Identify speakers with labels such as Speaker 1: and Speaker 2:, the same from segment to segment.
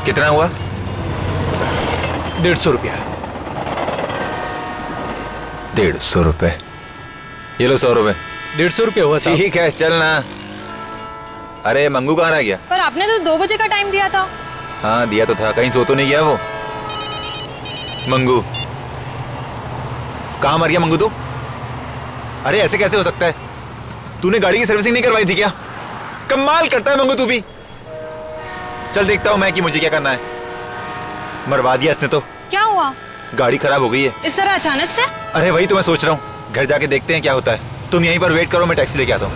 Speaker 1: कितना हुआ?
Speaker 2: 150 रुपया।
Speaker 1: 150 रुपए। ये लो 100 रुपए।
Speaker 2: 150 रुपये हुआ साहब।
Speaker 1: ठीक है चल ना। अरे मंगू कहाँ रह गया?
Speaker 3: पर आपने तो 2 बजे का टाइम दिया था।
Speaker 1: हाँ दिया तो था, कहीं सो तो नहीं गया वो? मंगू कहाँ मर गया मंगू तू? अरे ऐसे कैसे हो सकता है? तूने गाड़ी की सर्विसिंग नहीं करवाई थी क्या? कमाल करता है मंगू तू भी। चल देखता हूँ मैं कि मुझे क्या करना है। मरवा दिया इसने तो।
Speaker 3: क्या हुआ?
Speaker 1: गाड़ी खराब हो गई है।
Speaker 3: इस तरह अचानक से?
Speaker 1: अरे वही तो मैं सोच रहा हूँ, घर जाके देखते हैं क्या होता है। तुम यहीं पर वेट करो, मैं टैक्सी लेके आता हूँ।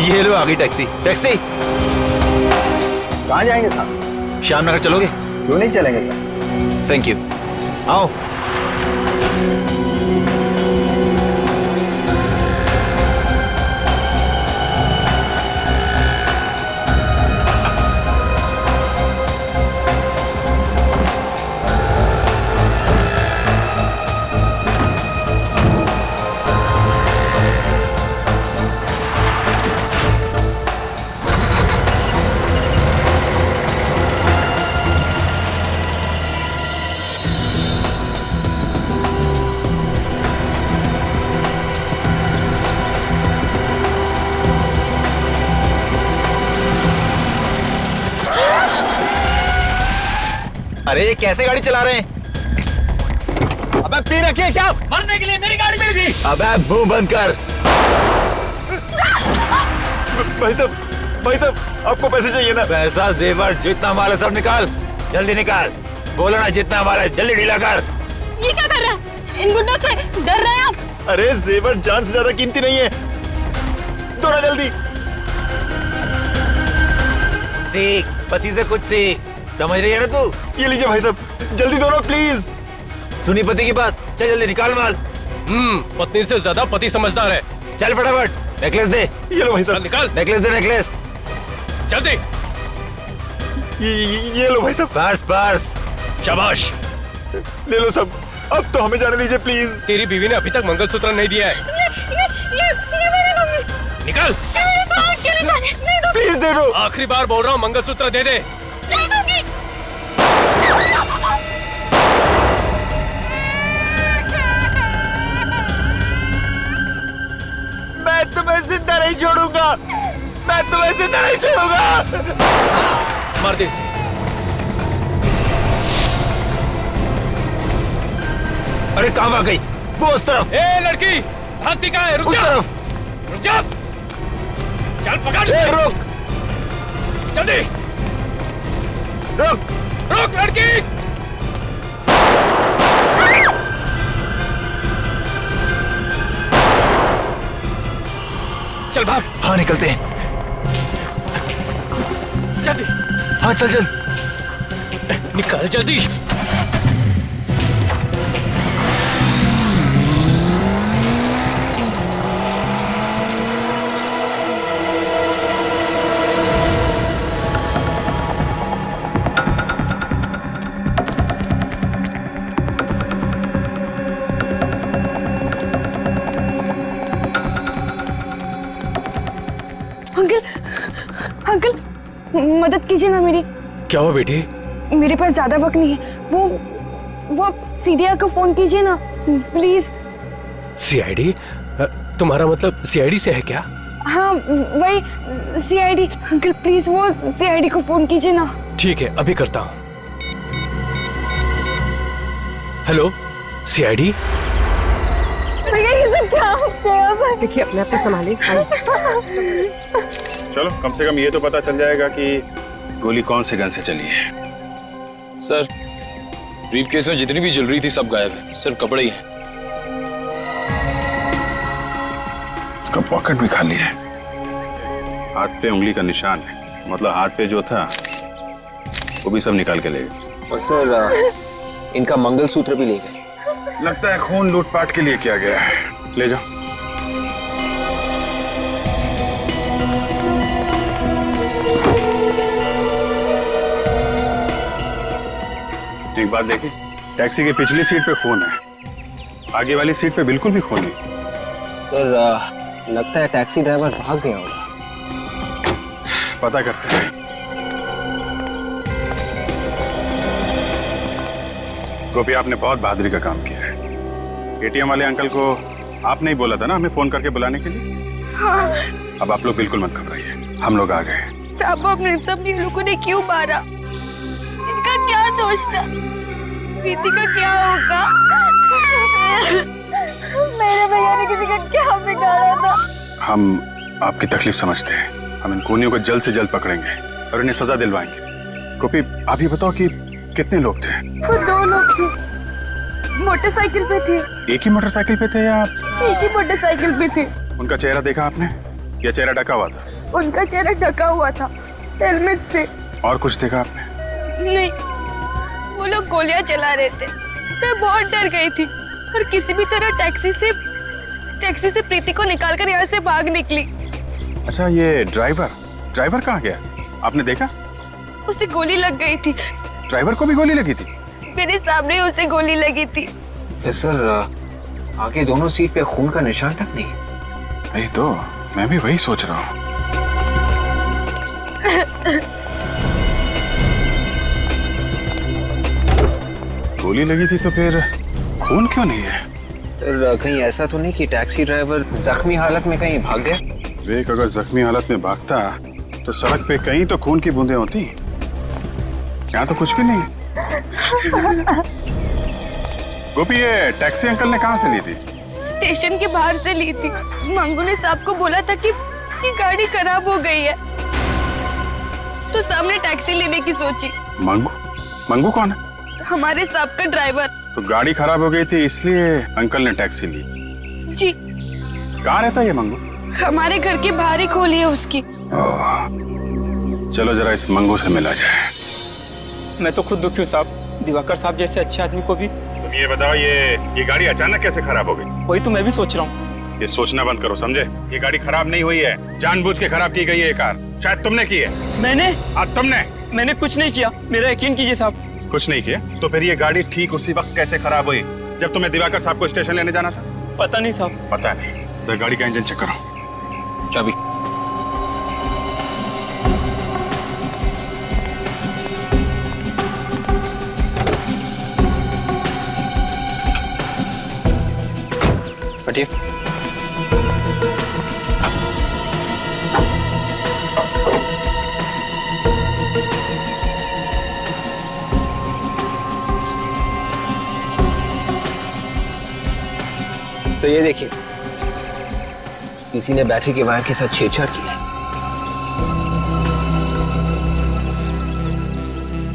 Speaker 1: ये लो आ गई टैक्सी। टैक्सी
Speaker 4: कहाँ जाएंगे साहब?
Speaker 1: श्याम नगर चलोगे?
Speaker 4: क्यों नहीं चलेंगे सर?
Speaker 1: Thank you. आओ। अरे कैसे गाड़ी चला रहे हैं?
Speaker 4: अबे पी रखी है क्या?
Speaker 2: मरने के लिए मेरी गाड़ी मिली थी।
Speaker 1: अबे मुंह बंद कर। भाई साहब आपको पैसे चाहिए ना? पैसा जेवर जितना माल है सब निकाल, जल्दी निकाल। बोलो ना जितना माल है जल्दी ढीला कर।
Speaker 3: ये क्या कर रहा है? इन गुंडों से डर रहे हैं आप?
Speaker 4: अरे जेवर जान से ज्यादा कीमती नहीं है, दो ना जल्दी।
Speaker 1: सीख, पति से कुछ सीख, समझ रही है ना तू?
Speaker 4: ये लीजिए भाई साहब, जल्दी दो ना प्लीज।
Speaker 1: सुनी पति की बात, चल जल्दी निकाल माल।
Speaker 2: पत्नी से ज्यादा पति समझदार है।
Speaker 1: चल फटाफट। नेकलेस दे।
Speaker 4: ये लो भाई
Speaker 2: चल
Speaker 4: साहब।
Speaker 2: निकाल
Speaker 1: नेकलेस दे नेकलेस।
Speaker 2: जल्दी।
Speaker 4: ये लो भाई साहब।
Speaker 1: Purse purse.
Speaker 2: शाबाश।
Speaker 4: ले लो सब, अब तो हमें जाने दीजिए प्लीज।
Speaker 2: तेरी बीवी ने अभी तक मंगलसूत्र नहीं दिया है।
Speaker 3: ये मेरे दूंगी।
Speaker 2: निकाल।
Speaker 3: नहीं दूंगी।
Speaker 4: प्लीज दे दो।
Speaker 2: आखिरी बार बोल रहा हूँ, मंगलसूत्र दे दे।
Speaker 3: नहीं दूंगी।
Speaker 4: मैं तुम्हें जिंदा नहीं छोड़ूंगा, मैं तुम्हें जिंदा नहीं छोड़ूंगा।
Speaker 2: मार दे इसे।
Speaker 1: अरे कहाँ भाग गई? वो उस तरफ।
Speaker 2: ए लड़की, भागती कहाँ है? रुक
Speaker 1: उस
Speaker 2: जा।
Speaker 1: तरफ।
Speaker 2: रुक जा। चल पकड़।
Speaker 1: ए, रुक
Speaker 2: जल्दी
Speaker 1: रुक।
Speaker 2: रुक लड़की। चल भाग।
Speaker 1: हाँ निकलते हैं।
Speaker 2: जल्दी
Speaker 1: हाँ चल चल।
Speaker 2: निकाल जल्दी।
Speaker 3: अंकल, अंकल मदद कीजिए ना मेरी।
Speaker 2: क्या हुआ बेटी?
Speaker 3: मेरे पास ज्यादा वक्त नहीं है। वो आप सीडीआई को फोन कीजिए ना प्लीज।
Speaker 2: सीआईडी? तुम्हारा मतलब सीआईडी से है क्या?
Speaker 3: हाँ वही सीआईडी। अंकल प्लीज वो सीआईडी को फोन कीजिए ना।
Speaker 2: ठीक है अभी करता हूँ। Hello CID.
Speaker 5: देखिए अपने आप को संभालिए।
Speaker 6: चलो कम से कम ये तो पता चल जाएगा कि गोली कौन से गन से चली है।
Speaker 7: सर ब्रीफकेस में जितनी भी ज्वेलरी थी सब गायब है, सिर्फ कपड़े ही हैं।
Speaker 6: उसका पॉकेट भी खाली है। हाथ पे उंगली का निशान है, मतलब हाथ पे जो था वो भी सब निकाल के ले गए।
Speaker 8: और सर इनका मंगलसूत्र भी ले गए।
Speaker 6: लगता है खून लूटपाट के लिए किया गया है। ले जाओ। एक बात देखिए, टैक्सी की पिछली सीट पे खून है, आगे वाली सीट पे बिल्कुल भी खून नहीं।
Speaker 8: सर लगता है टैक्सी ड्राइवर भाग गया होगा।
Speaker 6: पता करते हैं। गोपी, आपने बहुत बहादुरी का काम किया है। एटीएम वाले अंकल को आपने ही बोला था ना हमें फोन करके बुलाने के लिए।
Speaker 3: हाँ
Speaker 6: अब आप लोग बिल्कुल मत घबराइए, हम लोग आ गए।
Speaker 3: साहब, अपने सब लोगों ने क्यों मारा? इनका क्या दोष था? प्रीति का क्या होगा? मेरे भैया ने किसी का क्या बिगाड़ा था?
Speaker 6: हम आपकी तकलीफ समझते हैं। हम इन खूनियों को जल्द से जल्द पकड़ेंगे और इन्हें सजा दिलवाएंगे। गोपी, आप ही बताओ कि कितने लोग थे?
Speaker 3: वो 2 लोग थे, मोटरसाइकिल पे थे।
Speaker 6: एक ही मोटरसाइकिल पे थे या
Speaker 3: एक ही मोटरसाइकिल पे थे।
Speaker 6: उनका चेहरा देखा आपने या चेहरा ढका हुआ था?
Speaker 3: उनका चेहरा ढका हुआ था हेलमेट से।
Speaker 6: और कुछ देखा आपने?
Speaker 3: नहीं, वो लोग गोलियां चला रहे थे। मैं बहुत डर गई थी और किसी भी तरह टैक्सी से प्रीति को निकालकर यहाँ से भाग निकली।
Speaker 6: अच्छा, ये ड्राइवर कहाँ गया? आपने देखा?
Speaker 3: उसे गोली लग गई थी।
Speaker 6: ड्राइवर को भी गोली लगी थी?
Speaker 3: मेरे सामने उसे गोली लगी थी।
Speaker 8: सर, आगे दोनों सीट पे खून का निशान तक नहीं।
Speaker 6: नहीं तो मैं भी वही सोच रहा हूँ। गोली लगी थी तो फिर खून क्यों नहीं है?
Speaker 8: सर, कहीं ऐसा तो नहीं कि टैक्सी ड्राइवर जख्मी हालत में कहीं भाग गया?
Speaker 6: विवेक, अगर जख्मी हालत में भागता तो सड़क पे कहीं तो खून की बूंदें होती। यहाँ तो कुछ भी नहीं। गोपी, ये टैक्सी अंकल ने कहाँ से ली थी?
Speaker 3: स्टेशन के बाहर से ली थी। मंगू ने साहब को बोला था कि गाड़ी खराब हो गई है, तो सामने टैक्सी लेने की सोची।
Speaker 6: मंगू कौन है?
Speaker 3: हमारे साहब का ड्राइवर।
Speaker 6: तो गाड़ी खराब हो गई थी इसलिए अंकल ने टैक्सी ली।
Speaker 3: जी।
Speaker 6: कहाँ रहता है ये मंगू?
Speaker 3: हमारे घर के बाहर ही खोली है उसकी।
Speaker 6: चलो जरा इस मंगू से मिला जाए।
Speaker 9: मैं तो खुद दुखी हूँ साहब, दिवाकर साहब जैसे अच्छे आदमी को भी।
Speaker 6: तुम ये बताओ, ये गाड़ी अचानक कैसे खराब हो गई?
Speaker 9: वही तो मैं भी सोच रहा हूँ।
Speaker 6: ये सोचना बंद करो, समझे? ये गाड़ी खराब नहीं हुई है, जानबूझ के खराब की गई है ये कार। शायद तुमने की है।
Speaker 9: मैंने कुछ नहीं किया, मेरा यकीन कीजिए साहब।
Speaker 6: कुछ नहीं किया तो फिर ये गाड़ी ठीक उसी वक्त कैसे खराब हुई जब तुम्हें दिवाकर साहब को स्टेशन लेने जाना था?
Speaker 9: पता नहीं साहब।
Speaker 6: पता नहीं। जरा गाड़ी का इंजन चेक करो।
Speaker 8: चाबी। हटिए। तो ये देखिए, किसी ने बैटरी के वायर के साथ छेड़छाड़ की।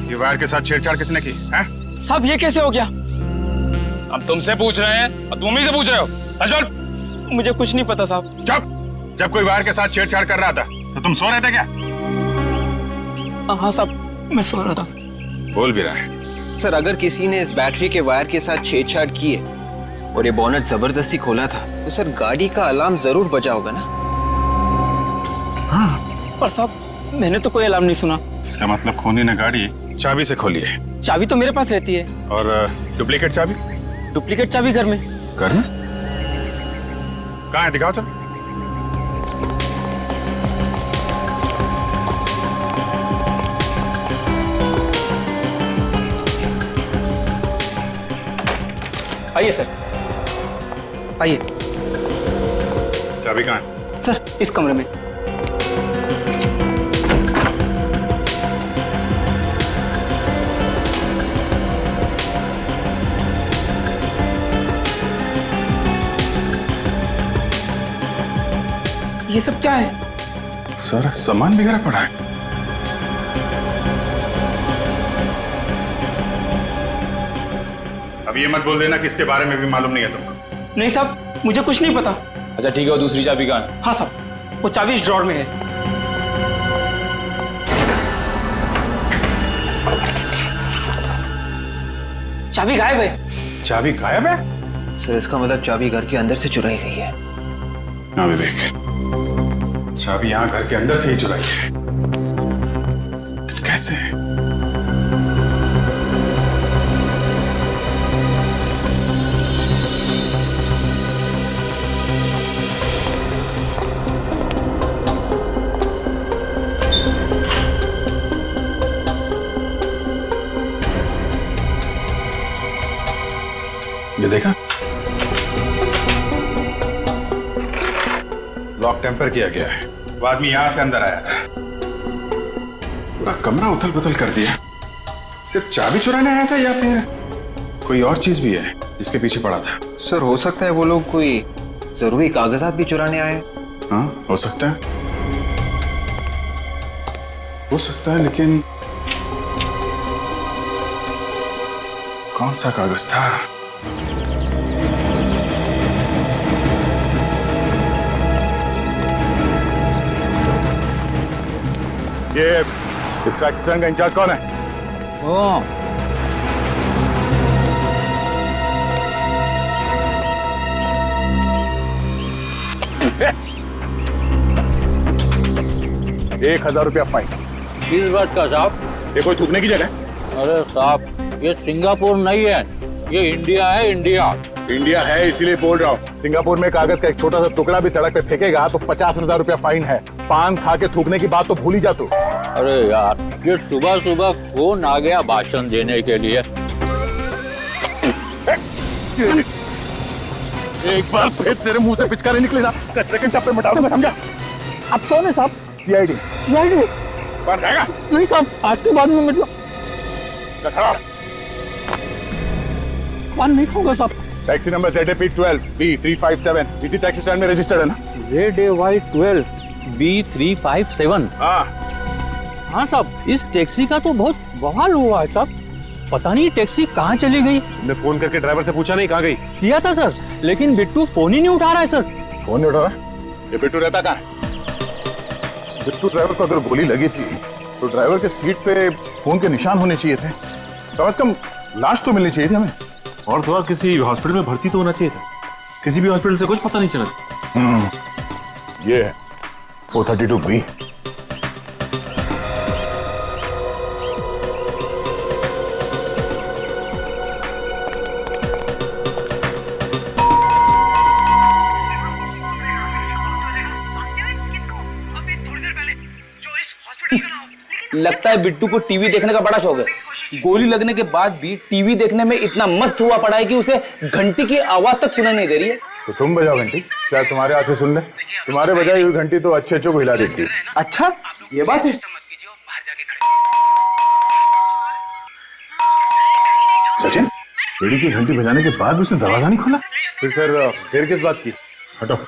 Speaker 6: ये वायर के साथ छेड़छाड़ किसने की है?
Speaker 9: साहब, ये कैसे हो गया?
Speaker 7: हम तुमसे पूछ रहे हैं और तुम ही से पूछ रहे हो। सच बोल।
Speaker 9: मुझे कुछ नहीं पता साहब।
Speaker 6: चुप। जब कोई वायर के साथ छेड़छाड़ कर रहा था तो तुम सो रहे थे क्या?
Speaker 9: हाँ साहब, मैं सो रहा था।
Speaker 6: बोल भी रहा है।
Speaker 8: सर, अगर किसी ने इस बैटरी के वायर के साथ छेड़छाड़ की है और ये बोनट जबरदस्ती खोला था तो सर गाड़ी का अलार्म जरूर बजा होगा ना?
Speaker 9: हाँ। पर साहब, मैंने तो कोई अलार्म नहीं सुना।
Speaker 6: इसका मतलब खूनी ने गाड़ी चाबी से खोली है।
Speaker 9: चाबी तो मेरे पास रहती है।
Speaker 6: और डुप्लीकेट चाबी?
Speaker 9: डुप्लीकेट चाबी घर में।
Speaker 6: घर में? कहाँ है? दिखाओ चल।
Speaker 9: आइए सर, आइए।
Speaker 6: चाबी कहाँ है?
Speaker 9: सर, इस कमरे में। ये सब क्या है?
Speaker 6: सारा सामान बिगड़ा पड़ा है। अब ये मत बोल देना कि इसके बारे में भी मालूम नहीं है तुमको।
Speaker 9: नहीं साहब, मुझे कुछ नहीं पता।
Speaker 7: अच्छा ठीक है, वो दूसरी चाबी कहाँ है?
Speaker 9: हाँ साहब, वो चाबी इस ड्रॉर में है। चाबी गायब है।
Speaker 6: चाबी गायब है?
Speaker 8: सर, इसका मतलब चाबी घर के अंदर से चुराई गई है।
Speaker 6: हाँ विवेक, चाबी यहाँ घर के अंदर से ही चुराई है। कैसे? लॉक टेम्पर किया गया है। वो आदमी यहाँ से अंदर आया था, पूरा कमरा उथल पुथल कर दिया। सिर्फ चाबी चुराने आया था या फिर कोई और चीज भी है जिसके पीछे पड़ा था?
Speaker 8: सर हो सकता है वो लोग कोई जरूरी कागजात भी चुराने आए।
Speaker 6: हाँ हो सकता है, हो सकता है, लेकिन कौन सा कागज था? ये इस टैक्सी स्टैंड का इंचार्ज कौन है? ₹1000 फाइन।
Speaker 10: किस बात का साहब?
Speaker 6: ये कोई थूकने की जगह?
Speaker 10: अरे साहब ये सिंगापुर नहीं है, ये इंडिया है, इंडिया।
Speaker 6: इंडिया है इसीलिए बोल रहा हूँ। सिंगापुर में कागज का एक छोटा सा टुकड़ा भी सड़क पे फेंकेगा तो ₹50,000 फाइन है। पान खा के थूकने की बात तो भूल ही जा तू।
Speaker 10: अरे यार ये सुबह सुबह कौन आ गया भाषण देने के लिए?
Speaker 6: एक बार फिर तेरे मुंह से पिचकारी निकली ना, कचरे के टप्पे में डाल दूंगा, समझा?
Speaker 9: आप कौन है साहब?
Speaker 6: सीआईडी।
Speaker 9: सीआईडी?
Speaker 6: बाहर जाएगा?
Speaker 9: नहीं साहब, आज के बाद में मतलब नहीं होगा साहब।
Speaker 6: टैक्सी नंबर ZAP12 B357 इसी टैक्सी स्टैंड में रजिस्टर्ड है ना?
Speaker 10: ZAY12 B357। हाँ साहब, इस टैक्सी का तो बहुत बवाल हुआ है साहब। पता नहीं टैक्सी कहाँ चली गई।
Speaker 6: तुमने फोन करके ड्राइवर से पूछा नहीं कहाँ गई?
Speaker 10: किया था सर, लेकिन बिट्टू फोन ही नहीं उठा रहा है सर।
Speaker 6: फोन नहीं उठा रहा? ये बिट्टू रहता कहाँ है? बिट्टू ड्राइवर को अगर गोली लगी थी तो ड्राइवर के सीट पे फोन के निशान होने चाहिए थे। कम से कम लाश तो मिलनी चाहिए थी हमें।
Speaker 11: और थोड़ा किसी हॉस्पिटल में भर्ती तो होना चाहिए था। किसी भी हॉस्पिटल से कुछ पता नहीं चला।
Speaker 6: ये है 432B।
Speaker 12: लगता है बिट्टू को टीवी देखने का बड़ा शौक है। गोली लगने के बाद भी टीवी देखने में इतना मस्त हुआ पड़ा है कि उसे घंटी की आवाज तक सुनाई नहीं दे रही है।
Speaker 6: तो तुम बजाओ घंटी, शायद तुम्हारे हाथ से सुन ले। तुम्हारे बजाई हुई घंटी तो अच्छे को हिला देती है।
Speaker 12: अच्छा ये बात है।
Speaker 6: सचिन, बेड़ी की घंटी बजाने के बाद भी उसने दरवाजा नहीं खोला? फिर सर देर किस बात की? हटो।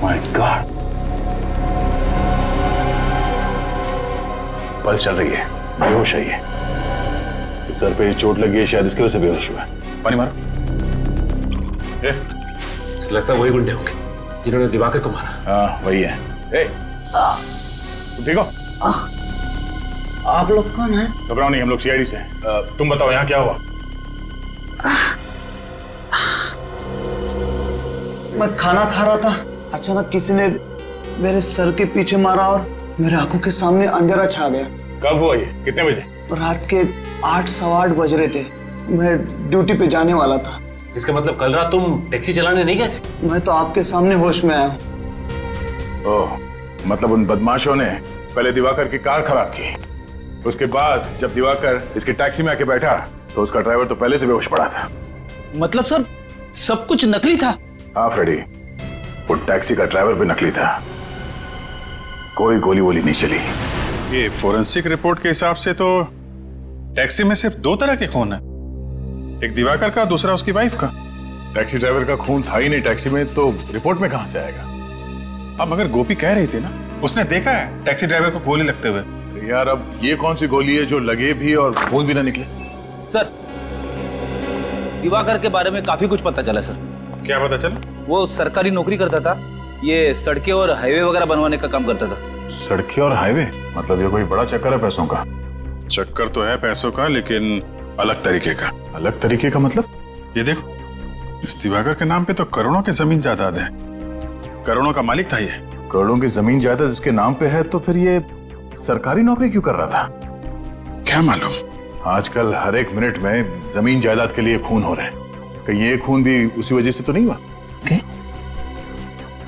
Speaker 6: माय गॉड, पल चल रही है, बेहोश है ये। सर पे चोट लगी है, शायद इसकी वजह से बेहोश हुआ है। पानी मारो।
Speaker 11: लगता है वही गुंडे होंगे जिन्होंने दिवाकर को मारा।
Speaker 6: हाँ वही है। तुम ठीक हो?
Speaker 12: आप लोग कौन है?
Speaker 6: घबराओ नहीं, हम लोग सीआईडी से हैं। तुम बताओ यहाँ क्या हुआ?
Speaker 12: मैं खाना खा रहा था, अचानक किसी ने मेरे सर के पीछे मारा और मेरे आंखों के सामने अंधेरा छा गया।
Speaker 6: कब हुआ ये? कितने बजे?
Speaker 12: रात के 8 सवा 8 बज रहे थे। मैं ड्यूटी पे जाने वाला था।
Speaker 11: इसका मतलब कल रात तुम टैक्सी चलाने नहीं गए थे?
Speaker 12: मैं तो आपके सामने होश में आया हूँ।
Speaker 6: ओह, मतलब उन बदमाशों ने पहले दिवाकर की कार खराब की, उसके बाद जब दिवाकर इसकी टैक्सी में आके बैठा तो उसका ड्राइवर तो पहले से बेहोश पड़ा था।
Speaker 12: मतलब सर सब कुछ नकली था?
Speaker 6: हाँ फ्रेडी, वो टैक्सी का ड्राइवर भी नकली था। कोई गोली वोली नहीं चली। ये फोरेंसिक रिपोर्ट के हिसाब से तो टैक्सी में सिर्फ 2 तरह के खून है, एक दिवाकर का, दूसरा उसकी वाइफ का। टैक्सी ड्राइवर का खून था ही नहीं टैक्सी में, तो रिपोर्ट में कहां से आएगा? अब मगर गोपी कह रही थी ना, उसने देखा है टैक्सी ड्राइवर को गोली लगते हुए। तो यार अब ये कौन सी गोली है जो लगे भी और खून भी ना निकले?
Speaker 12: सर दिवाकर के बारे में काफी कुछ पता चला सर।
Speaker 6: क्या पता चला?
Speaker 12: वो सरकारी नौकरी करता था, ये सड़कें और हाईवे वगैरह बनवाने का काम करता था।
Speaker 6: सड़कें और हाईवे? मतलब ये कोई बड़ा चक्कर है पैसों का? चक्कर तो है पैसों का, लेकिन अलग तरीके का। अलग तरीके का मतलब? ये देखो, इस दिवाकर के नाम पे तो करोड़ों की जमीन जायदाद है। करोड़ों का मालिक था ये। करोड़ों की जमीन जायदाद जिसके नाम पे है, तो फिर ये सरकारी नौकरी क्यों कर रहा था? क्या मालूम। आजकल हर एक मिनट में जमीन जायदाद के लिए खून हो रहे हैं। कहीं ये खून भी उसी वजह से तो नहीं हुआ?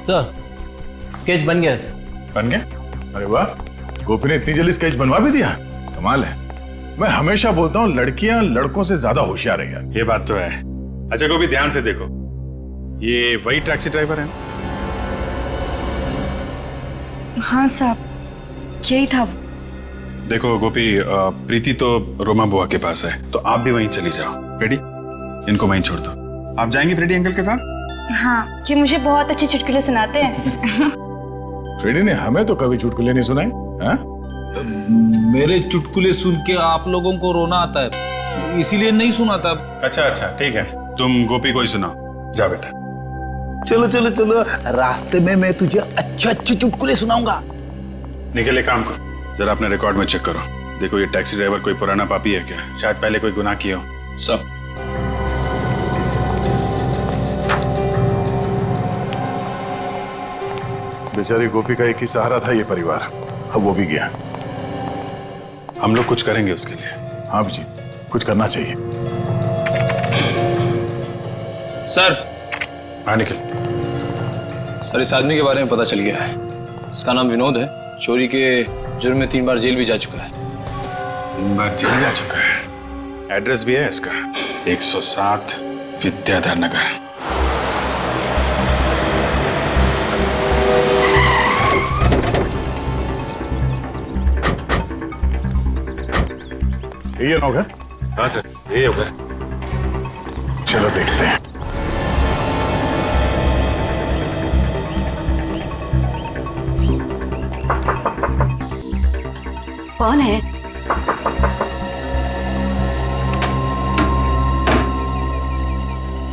Speaker 2: सर स्केच बन गया सर।
Speaker 6: बन गया? अरे वाह, गोपी ने इतनी जल्दी स्केच बनवा भी दिया, कमाल है। मैं हमेशा बोलता हूँ लड़कियां लड़कों से ज्यादा होशियार है यार।
Speaker 11: ये बात तो है। अच्छा गोपी ध्यान से देखो, ये वही टैक्सी ड्राइवर है ना?
Speaker 3: हाँ साहब, यही था वो।
Speaker 11: देखो गोपी, प्रीति तो रोमा बुआ के पास है, तो आप भी वहीं चली जाओ। रेडी? इनको वहीं छोड़ दो। आप जाएंगी फ्रेडी अंकल के साथ?
Speaker 3: हाँ, ये मुझे बहुत अच्छे चुटकुले सुनाते हैं।
Speaker 6: फ्रेडी ने हमें तो कभी चुटकुले नहीं सुनाए। हाँ?
Speaker 12: मेरे चुटकुले सुन के आप लोगों को रोना आता है, इसीलिए नहीं सुनाता।
Speaker 11: अच्छा अच्छा ठीक है, तुम गोपी को ही सुनाओ। जा बेटा।
Speaker 12: चलो चलो चलो, रास्ते में मैं तुझे अच्छे अच्छे चुटकुले सुनाऊंगा।
Speaker 11: निकल एक काम करो, जरा अपने रिकॉर्ड में चेक करो, देखो ये टैक्सी ड्राइवर कोई पुराना पापी है क्या? शायद पहले कोई गुनाह किया हो। सब
Speaker 6: बेचारी गोपी का एक ही सहारा था ये परिवार, अब वो भी गया।
Speaker 11: हम लोग कुछ करेंगे उसके लिए।
Speaker 6: हाँ जी, कुछ करना चाहिए।
Speaker 7: सर।
Speaker 11: हाँ निकल।
Speaker 7: सर इस आदमी के बारे में पता चल गया है। इसका नाम विनोद है, चोरी के जुर्म में 3 बार जेल भी जा चुका है।
Speaker 11: 3 बार जेल जा चुका है। एड्रेस भी है इसका, 107 विद्याधर नगर।
Speaker 6: ये होगा?
Speaker 11: हाँ सर, ये होगा।
Speaker 6: चलो देखते हैं।
Speaker 5: कौन है?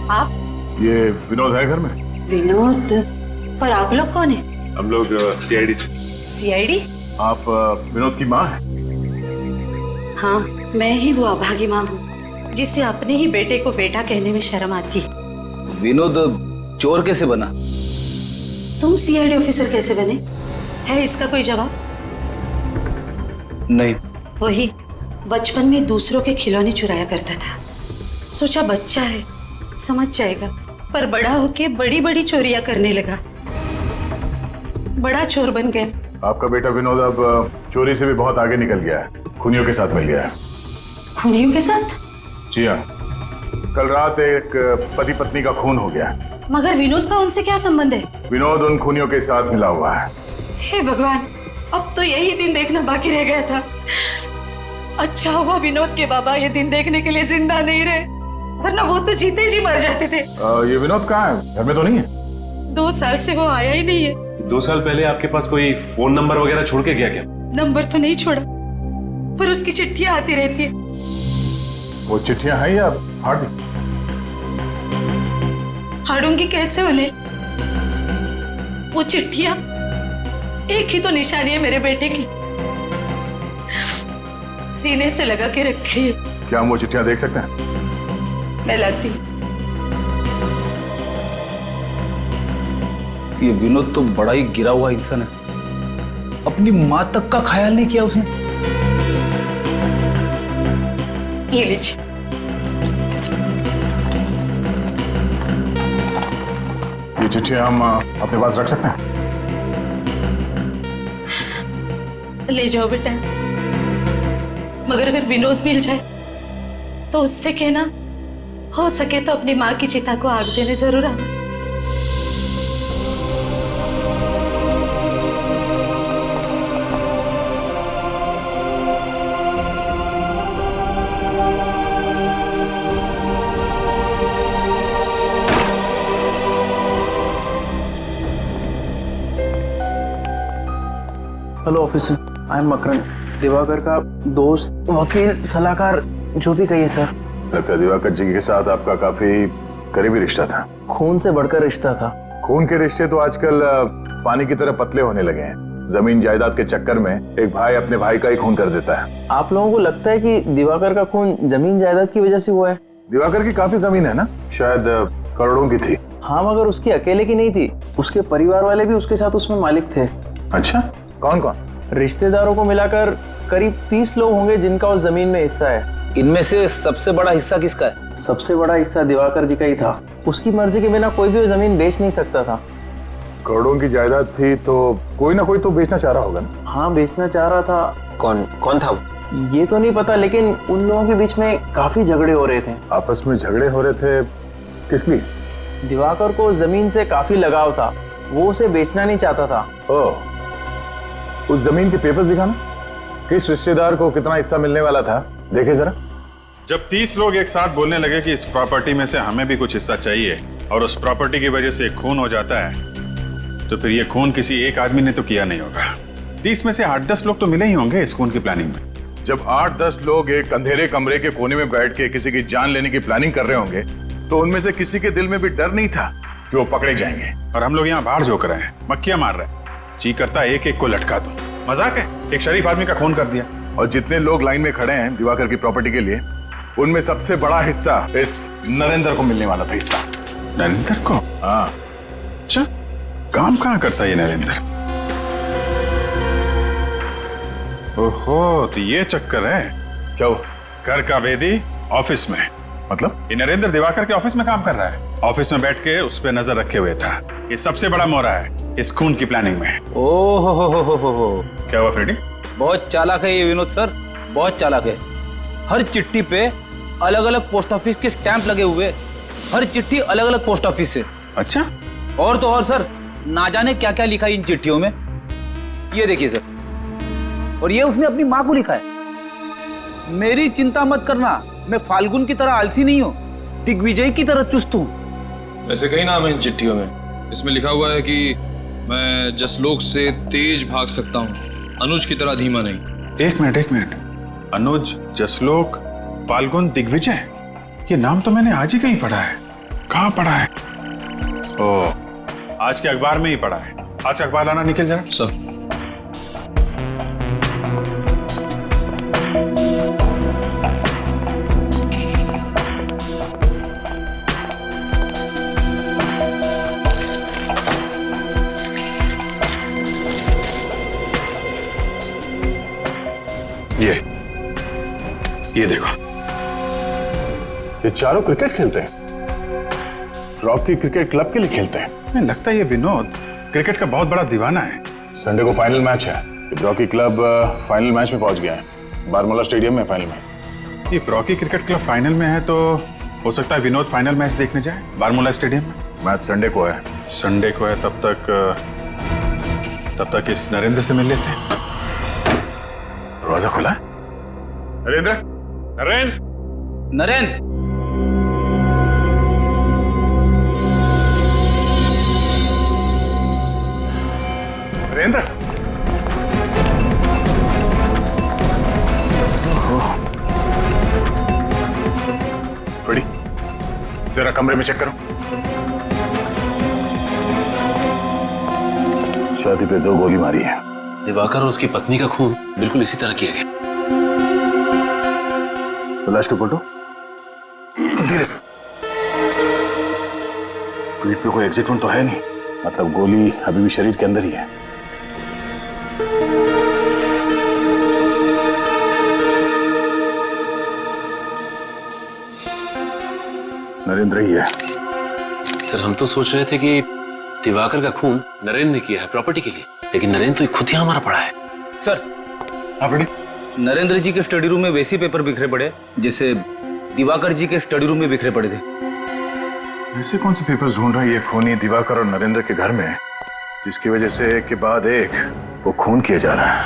Speaker 5: आप?
Speaker 6: ये विनोद है घर में?
Speaker 5: विनोद? पर आप लोग कौन है?
Speaker 11: हम लोग सीआईडी से।
Speaker 5: सीआईडी?
Speaker 6: आप विनोद की माँ हैं?
Speaker 5: हाँ, मैं ही वो अभागी माँ हूँ जिससे अपने ही बेटे को बेटा कहने में शर्म आती।
Speaker 12: विनोद चोर कैसे बना?
Speaker 5: तुम सीआईडी ऑफिसर कैसे बने? है इसका कोई जवाब?
Speaker 12: नहीं।
Speaker 5: वही बचपन में दूसरों के खिलौने चुराया करता था, सोचा बच्चा है समझ जाएगा, पर बड़ा होके बड़ी बड़ी चोरियां करने लगा, बड़ा चोर बन गया।
Speaker 6: आपका बेटा विनोद अब चोरी से भी बहुत आगे निकल गया है, खूनियों के साथ मिल गया है।
Speaker 5: खूनियों के साथ?
Speaker 6: जी हाँ, कल रात एक पति पत्नी का खून हो गया।
Speaker 5: मगर विनोद का उनसे क्या संबंध है?
Speaker 6: विनोद उन खूनियों के साथ मिला हुआ है।
Speaker 5: हे भगवान, अब तो यही दिन देखना बाकी रह गया था। अच्छा हुआ विनोद के बाबा ये दिन देखने के लिए जिंदा नहीं रहे, वरना वो तो जीते जी मर जाते थे।
Speaker 6: ये विनोद कहाँ है? घर में तो नहीं है?
Speaker 5: 2 साल से वो आया ही नहीं है।
Speaker 11: 2 साल पहले आपके पास कोई फोन नंबर वगैरह छोड़ के गया क्या?
Speaker 5: नंबर तो नहीं छोड़ा, पर उसकी चिट्ठियां आती रहती है।
Speaker 6: वो चिट्ठियां हैं या फाड़ दी?
Speaker 5: फाड़ूंगी कैसे उन्हें? वो चिट्ठियां एक ही तो निशानी है मेरे बेटे की, सीने से लगा के रखी है।
Speaker 6: क्या हम वो चिट्ठियां देख सकते हैं?
Speaker 5: मैं लाती हूँ।
Speaker 12: ये विनोद तो बड़ा ही गिरा हुआ इंसान है, अपनी माँ तक का ख्याल नहीं किया उसने।
Speaker 5: ये लीजिए।
Speaker 6: ये चिट्ठियां हम अपने पास रख सकते हैं?
Speaker 5: ले जाओ बेटा, मगर अगर विनोद मिल जाए तो उससे कहना हो सके तो अपनी माँ की चिता को आग देने जरूर आना।
Speaker 9: Hello officer, I am Makaran, Diwakar का दोस्त, वकील, सलाहकार, जो भी कहिए सर।
Speaker 6: लगता है दिवाकर जी के साथ आपका काफी करीबी रिश्ता था।
Speaker 9: खून से बढ़कर रिश्ता था।
Speaker 6: खून के रिश्ते तो आजकल पानी की तरह पतले होने लगे हैं। जमीन जायदाद के चक्कर में एक भाई अपने भाई का ही खून कर देता है।
Speaker 9: आप लोगों को लगता है कि दिवाकर का खून जमीन जायदाद की वजह से हुआ है?
Speaker 6: दिवाकर की काफी जमीन है ना, शायद करोड़ों की थी।
Speaker 9: हाँ, मगर उसकी अकेले की नहीं थी, उसके परिवार वाले भी उसके साथ उसमें मालिक थे।
Speaker 6: अच्छा, कौन कौन?
Speaker 9: रिश्तेदारों को मिलाकर करीब 30 लोग होंगे जिनका उस जमीन में हिस्सा है।
Speaker 12: इनमें से सबसे बड़ा हिस्सा किसका है?
Speaker 9: सबसे बड़ा हिस्सा दिवाकर जी का ही था। उसकी मर्जी के बिना कोई भी वो जमीन बेच नहीं सकता था।
Speaker 6: करोड़ों की जायदाद थी तो कोई ना कोई तो बेचना चाह रहा होगा ना।
Speaker 9: हाँ, बेचना चाह रहा था।
Speaker 8: कौन था वो?
Speaker 9: ये तो नहीं पता, लेकिन उन लोगों के बीच में काफी झगड़े हो रहे थे।
Speaker 6: आपस में झगड़े हो रहे थे, किस लिए?
Speaker 9: दिवाकर को जमीन से काफी लगाव था, वो उसे बेचना नहीं चाहता था।
Speaker 6: ओह, उस जमीन के पेपर्स दिखाना, किस रिश्तेदार को कितना हिस्सा मिलने वाला था, देखे जरा।
Speaker 11: जब 30 लोग एक साथ बोलने लगे कि इस प्रॉपर्टी में से हमें भी कुछ हिस्सा चाहिए और उस प्रॉपर्टी की वजह से खून हो जाता है, तो फिर ये खून किसी एक आदमी ने तो किया नहीं होगा। 30 में से 8-10 लोग तो मिले ही होंगे इस खून की प्लानिंग में।
Speaker 6: जब 8-10 लोग एक अंधेरे कमरे के कोने में बैठ के किसी की जान लेने की प्लानिंग कर रहे होंगे, तो उनमें से किसी के दिल में भी डर नहीं था कि वो पकड़े जाएंगे।
Speaker 11: और हम लोग यहाँ बाहर जोक रहे हैं, मक्खियां मार रहे हैं। जी करता एक एक को लटका दो। मजाक है, एक शरीफ आदमी का खून कर दिया।
Speaker 6: और जितने लोग लाइन में खड़े हैं दिवाकर की प्रॉपर्टी के लिए, उनमें सबसे बड़ा हिस्सा इस नरेंद्र को मिलने वाला था। हिस्सा
Speaker 11: नरेंद्र को?
Speaker 6: हाँ।
Speaker 11: अच्छा, काम कहाँ करता है ये नरेंद्र? ओहो, तो ये चक्कर है।
Speaker 6: क्या हो?
Speaker 11: घर का वेदी ऑफिस में,
Speaker 6: मतलब?
Speaker 11: ये नरेंद्र दिवाकर के ऑफिस में काम कर रहा है। ऑफिस में बैठ के उस पे नजर रखे हुए था। ये सबसे बड़ा मोहरा है इस खून की प्लानिंग में।
Speaker 12: ओहो हो।
Speaker 11: क्या हुआ फ्रेडी?
Speaker 12: बहुत चालाक है ये विनोद सर, बहुत चालाक है। हर चिट्ठी पे अलग अलग पोस्ट ऑफिस के स्टैंप लगे हुए, हर चिट्ठी अलग अलग पोस्ट ऑफिस से।
Speaker 11: अच्छा,
Speaker 12: और तो और सर, ना जाने क्या क्या लिखा है इन चिट्ठियों में। ये देखिए सर, और ये उसने अपनी माँ को लिखा है। मेरी चिंता मत करना, मैं फाल्गुन की तरह आलसी नहीं हूँ, दिग्विजय की तरह चुस्त हूँ।
Speaker 7: ऐसे कई नाम है इन चिट्ठियों में। इसमें लिखा हुआ है कि मैं जसलोक से तेज भाग सकता हूँ, अनुज की तरह धीमा नहीं।
Speaker 11: एक मिनट। अनुज, जसलोक, फाल्गुन, दिग्विजय, ये नाम तो मैंने आज ही कहीं पढ़ा है। कहाँ पढ़ा है? ओह, आज के अखबार में ही पढ़ा है। आज का अखबार लाना निकल जरा।
Speaker 7: सब
Speaker 11: ये देखो,
Speaker 6: ये चारों क्रिकेट खेलते हैं, रॉकी क्रिकेट क्लब के लिए खेलते हैं।
Speaker 11: मुझे लगता है ये विनोद क्रिकेट का बहुत बड़ा दीवाना है।
Speaker 6: संडे को फाइनल मैच है, रॉकी क्लब फाइनल मैच में पहुंच गया है, बारमूला स्टेडियम में फाइनल में।
Speaker 11: ये रॉकी क्रिकेट क्लब फाइनल में है तो हो सकता है विनोद फाइनल मैच देखने जाए बारमूला स्टेडियम में।
Speaker 6: मैच संडे को है।
Speaker 11: संडे को है, तब तक इस नरेंद्र से मिल लेते हैं।
Speaker 6: दरवाजा खुला है। नरेंद्र,
Speaker 12: नरेंद्र,
Speaker 6: नरेंद्र, फ्रेडी, जरा कमरे में चेक करो। छाती पे 2 गोली मारी है।
Speaker 2: दिवाकर और उसकी पत्नी का खून बिल्कुल इसी तरह किया गया।
Speaker 6: लाश को पलटो धीरे से। पीठ पे कोई एग्जिट वोन तो है नहीं, मतलब गोली अभी भी शरीर के अंदर ही है। नरेंद्र ही है।
Speaker 2: सर, हम तो सोच रहे थे कि दिवाकर का खून नरेंद्र ने किया है प्रॉपर्टी के लिए, लेकिन नरेंद्र तो खुद ही हमारा पड़ा है।
Speaker 12: सर, नरेंद्र जी के स्टडी रूम में वैसे पेपर बिखरे पड़े जैसे दिवाकर जी के स्टडी रूम में बिखरे पड़े थे।
Speaker 6: ऐसे कौन से पेपर्स ढूंढ रहे हैं ये खूनी दिवाकर और नरेंद्र के घर में, जिसकी वजह से एक के बाद एक वो खून किया जा रहा है?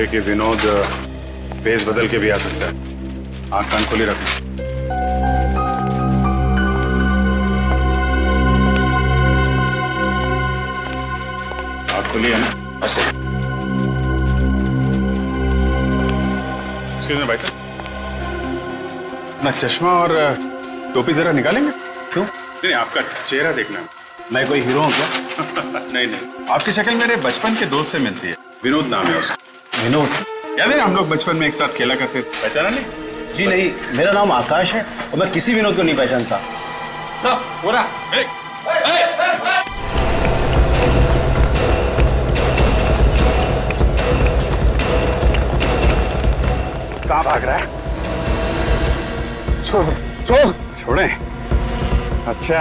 Speaker 11: कि विनोद भेस बदल के भी आ सकता है। आंख कान खोली रखना। आंख खोली है ना? ऐसे। एक्सक्यूज मी भाई साहब, अपना चश्मा और टोपी जरा निकालेंगे?
Speaker 6: क्यों?
Speaker 11: नहीं, आपका चेहरा देखना।
Speaker 6: मैं कोई हीरो हूँ क्या?
Speaker 11: नहीं, आपकी शक्ल मेरे बचपन के दोस्त से मिलती है। विनोद नाम है उसका।
Speaker 6: विनोद?
Speaker 11: याद है हम लोग बचपन में एक साथ खेला करते थे, पहचाना नहीं?
Speaker 4: जी नहीं, मेरा नाम आकाश है और मैं किसी विनोद को नहीं पहचानता।
Speaker 12: हो रहा
Speaker 6: कहाँ भाग रहा है? छोड़ छोड़ छोड़े। अच्छा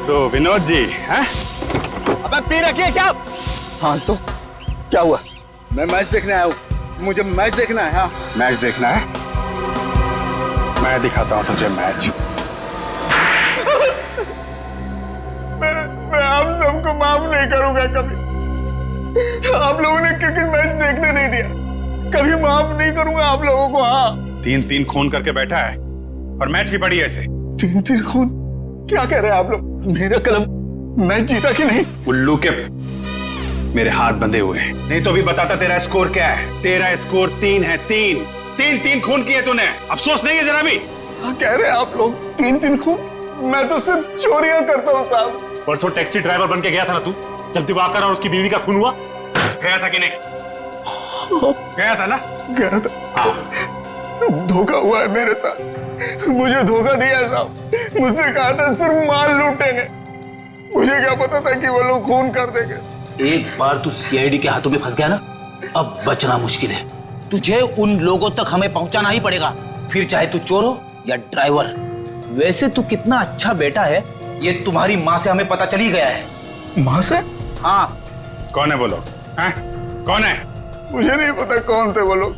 Speaker 6: तो विनोद जी हैं?
Speaker 4: अबे पी रखी है क्या? हाँ तो क्या हुआ?
Speaker 6: मैं मैच देखने आया हूँ, मुझे मैच देखना है। हाँ मैच देखना है, मैं दिखाता हूँ तुझे मैच।
Speaker 4: मैं आप सबको माफ नहीं करूंगा कभी। आप लोगों ने क्रिकेट मैच देखने नहीं दिया, कभी माफ नहीं करूंगा आप लोगों को। हाँ
Speaker 6: 3-3 खून करके बैठा है और मैच की पड़ी ऐसे।
Speaker 4: 3-3 खून? क्या कह रहे हैं आप लोग? मेरा क्लब मैच जीता कि नहीं?
Speaker 6: उल्लू के मेरे हाथ बंधे हुए हैं, नहीं तो अभी बताता तेरा स्कोर क्या है। तेरा स्कोर 3 है। 3 खून किए तूने, अफसोस नहीं है जरा भी?
Speaker 4: क्या कह रहे हैं आप लोग? 3-3 खून? मैं तो सिर्फ चोरियां करता हूँ साहब।
Speaker 13: परसों टैक्सी ड्राइवर बन के गया था ना तू, जब दिवाकर और उसकी बीवी का खून हुआ?
Speaker 6: गया था कि नहीं? गया था ना?
Speaker 4: गया था।
Speaker 6: हाँ।
Speaker 4: धोखा हुआ है मेरे साथ, मुझे धोखा दिया साहब। मुझसे कहा था सिर्फ माल लूटेंगे, मुझे क्या पता था कि वो लोग खून कर देंगे।
Speaker 12: एक बार तू सीआईडी के हाथों में फंस गया ना, अब बचना मुश्किल है। तुझे उन लोगों तक हमें पहुंचाना ही पड़ेगा, फिर चाहे तू चोर हो या ड्राइवर। वैसे तू कितना अच्छा बेटा है, ये तुम्हारी माँ से हमें पता चल ही गया है।
Speaker 4: माँ से?
Speaker 12: हाँ।
Speaker 6: कौन है वो लोग? कौन है?
Speaker 4: मुझे नहीं पता कौन थे वो लोग।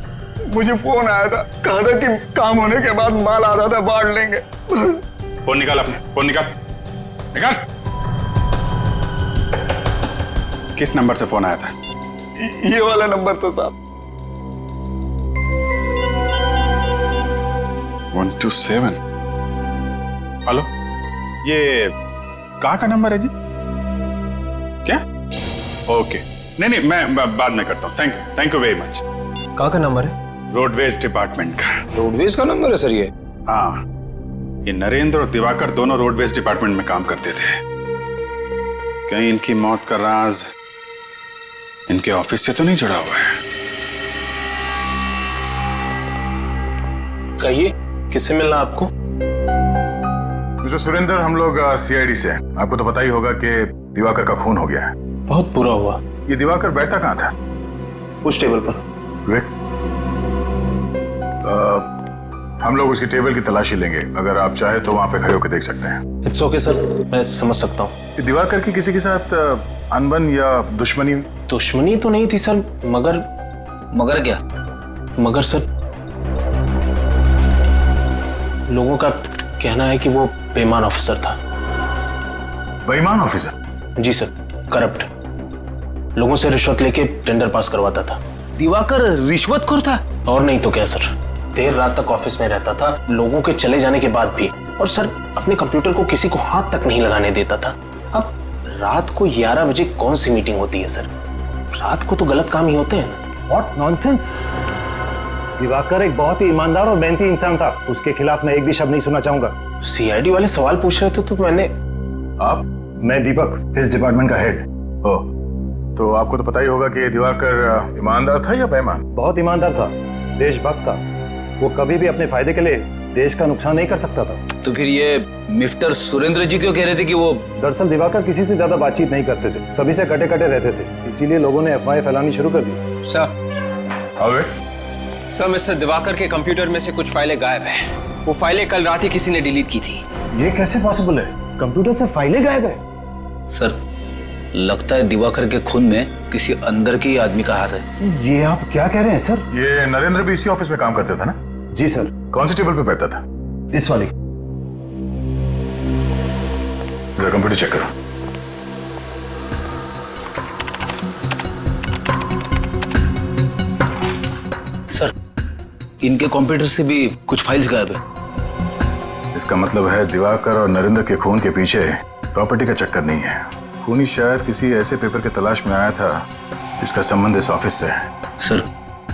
Speaker 4: मुझे फोन आया था, कहा था कि काम होने के बाद माल आ रहा था, बांट लेंगे।
Speaker 6: फोन निकाल अपने, फोन निकाल निकाल। किस नंबर से फोन आया था?
Speaker 4: ये वाला नंबर तो साहब।
Speaker 6: 127। हेलो, ये कहाँ का नंबर है जी? क्या? ओके, नहीं मैं बाद में करता हूँ। Thank you very much.
Speaker 8: कहाँ का नंबर है?
Speaker 6: रोडवेज डिपार्टमेंट का।
Speaker 7: रोडवेज का नंबर है सर ये?
Speaker 6: हाँ, ये नरेंद्र और दिवाकर दोनों रोडवेज डिपार्टमेंट में काम करते थे। कहीं इनकी मौत का राज इनके ऑफिस से तो नहीं जुड़ा हुआ है?
Speaker 2: कहिए, किससे मिलना आपको?
Speaker 6: मिस्टर सुरेंद्र, हम लोग सीआईडी से। आपको तो पता ही होगा कि दिवाकर का खून हो गया है।
Speaker 2: बहुत बुरा हुआ।
Speaker 6: ये दिवाकर बैठता कहाँ था?
Speaker 2: उस टेबल पर।
Speaker 6: हम लोग उसकी टेबल की तलाशी लेंगे, अगर आप चाहे तो वहां पे खड़े होकर देख सकते हैं।
Speaker 2: इट्स ओके सर, मैं समझ सकता हूँ।
Speaker 6: दिवाकर की किसी के साथ अनबन या दुश्मनी?
Speaker 2: दुश्मनी तो नहीं थी सर, मगर
Speaker 12: क्या?
Speaker 2: मगर सर, लोगों का कहना है कि वो बेईमान ऑफिसर था।
Speaker 6: बेईमान ऑफिसर?
Speaker 2: जी सर, करप्ट। लोगों से रिश्वत लेके टेंडर पास करवाता था।
Speaker 12: दिवाकर रिश्वतखोर था?
Speaker 2: और नहीं तो क्या सर, देर रात तक ऑफिस में रहता था, लोगों के चले जाने के बाद भी। और सर, अपने कंप्यूटर को किसी को हाथ तक नहीं लगाने देता था। अब रात को 11 बजे कौन सी मीटिंग होती है सर? रात को तो गलत काम ही होते हैं ना।
Speaker 14: What nonsense! दिवाकर एक बहुत ही ईमानदार और मेहनती इंसान था, उसके खिलाफ मैं एक भी शब्द नहीं सुनना चाहूंगा।
Speaker 2: सीआईडी वाले सवाल पूछ रहे थे तो मैंने।
Speaker 6: आप?
Speaker 14: मैं दीपक, इस डिपार्टमेंट का हेड।
Speaker 6: ओह, तो आपको तो पता ही होगा कि दिवाकर ईमानदार था या बेईमान?
Speaker 14: बहुत ईमानदार था, देशभक्त था। वो कभी भी अपने फायदे के लिए देश का नुकसान नहीं कर सकता था।
Speaker 12: तो फिर ये मिस्टर सुरेंद्र जी क्यों कह रहे थे कि वो?
Speaker 14: दरअसल दिवाकर किसी से ज्यादा बातचीत नहीं करते थे, सभी से कटे कटे रहते थे, इसीलिए लोगों ने अफवाहें फैलानी शुरू कर दी।
Speaker 8: सर, मिस्टर दिवाकर के कंप्यूटर में से कुछ फाइलें गायब है। वो फाइलें कल रात ही किसी ने डिलीट की थी।
Speaker 14: ये कैसे पॉसिबल है? कंप्यूटर से फाइलें गायब है?
Speaker 12: सर, लगता है दिवाकर के खून में किसी अंदर के आदमी का हाथ है।
Speaker 14: ये आप क्या कह रहे हैं सर?
Speaker 6: ये नरेंद्र भी इसी ऑफिस में काम करता था ना?
Speaker 14: जी सर।
Speaker 6: कौन सी टेबल पे बैठता था?
Speaker 14: इस वाली।
Speaker 6: जरा कंप्यूटर चेक करो।
Speaker 12: सर, इनके कंप्यूटर से भी कुछ फाइल्स गायब है।
Speaker 6: इसका मतलब है दिवाकर और नरेंद्र के खून के पीछे प्रॉपर्टी का चक्कर नहीं है। खूनी शायद किसी ऐसे पेपर की तलाश में आया था जिसका संबंध इस ऑफिस से है।
Speaker 12: सर,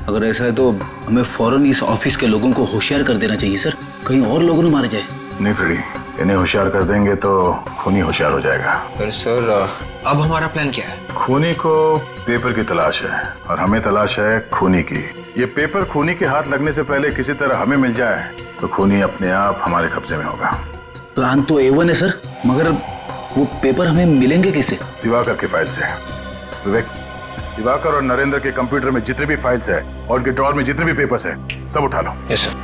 Speaker 12: अगर ऐसा है तो हमें फौरन इस ऑफिस के लोगों को होशियार कर देना चाहिए सर, कहीं और लोगों ने मारे जाए।
Speaker 6: नहीं फ्रेडी, इन्हें होशियार कर देंगे तो खूनी होशियार हो जाएगा।
Speaker 8: पर सर, अब हमारा प्लान क्या है?
Speaker 6: खूनी को पेपर की तलाश है और हमें तलाश है खूनी की। ये पेपर खूनी के हाथ लगने से पहले किसी तरह हमें मिल जाए तो खूनी अपने आप हमारे कब्जे में होगा।
Speaker 12: प्लान तो A1 है सर, मगर वो पेपर हमें मिलेंगे कैसे?
Speaker 6: दिवाकर की फाइल से। विवेक, दिवाकर और नरेंद्र के कंप्यूटर में जितने भी फाइल्स है और उनके ड्रॉर में जितने भी पेपर्स है सब उठा लो।
Speaker 7: Yes sir.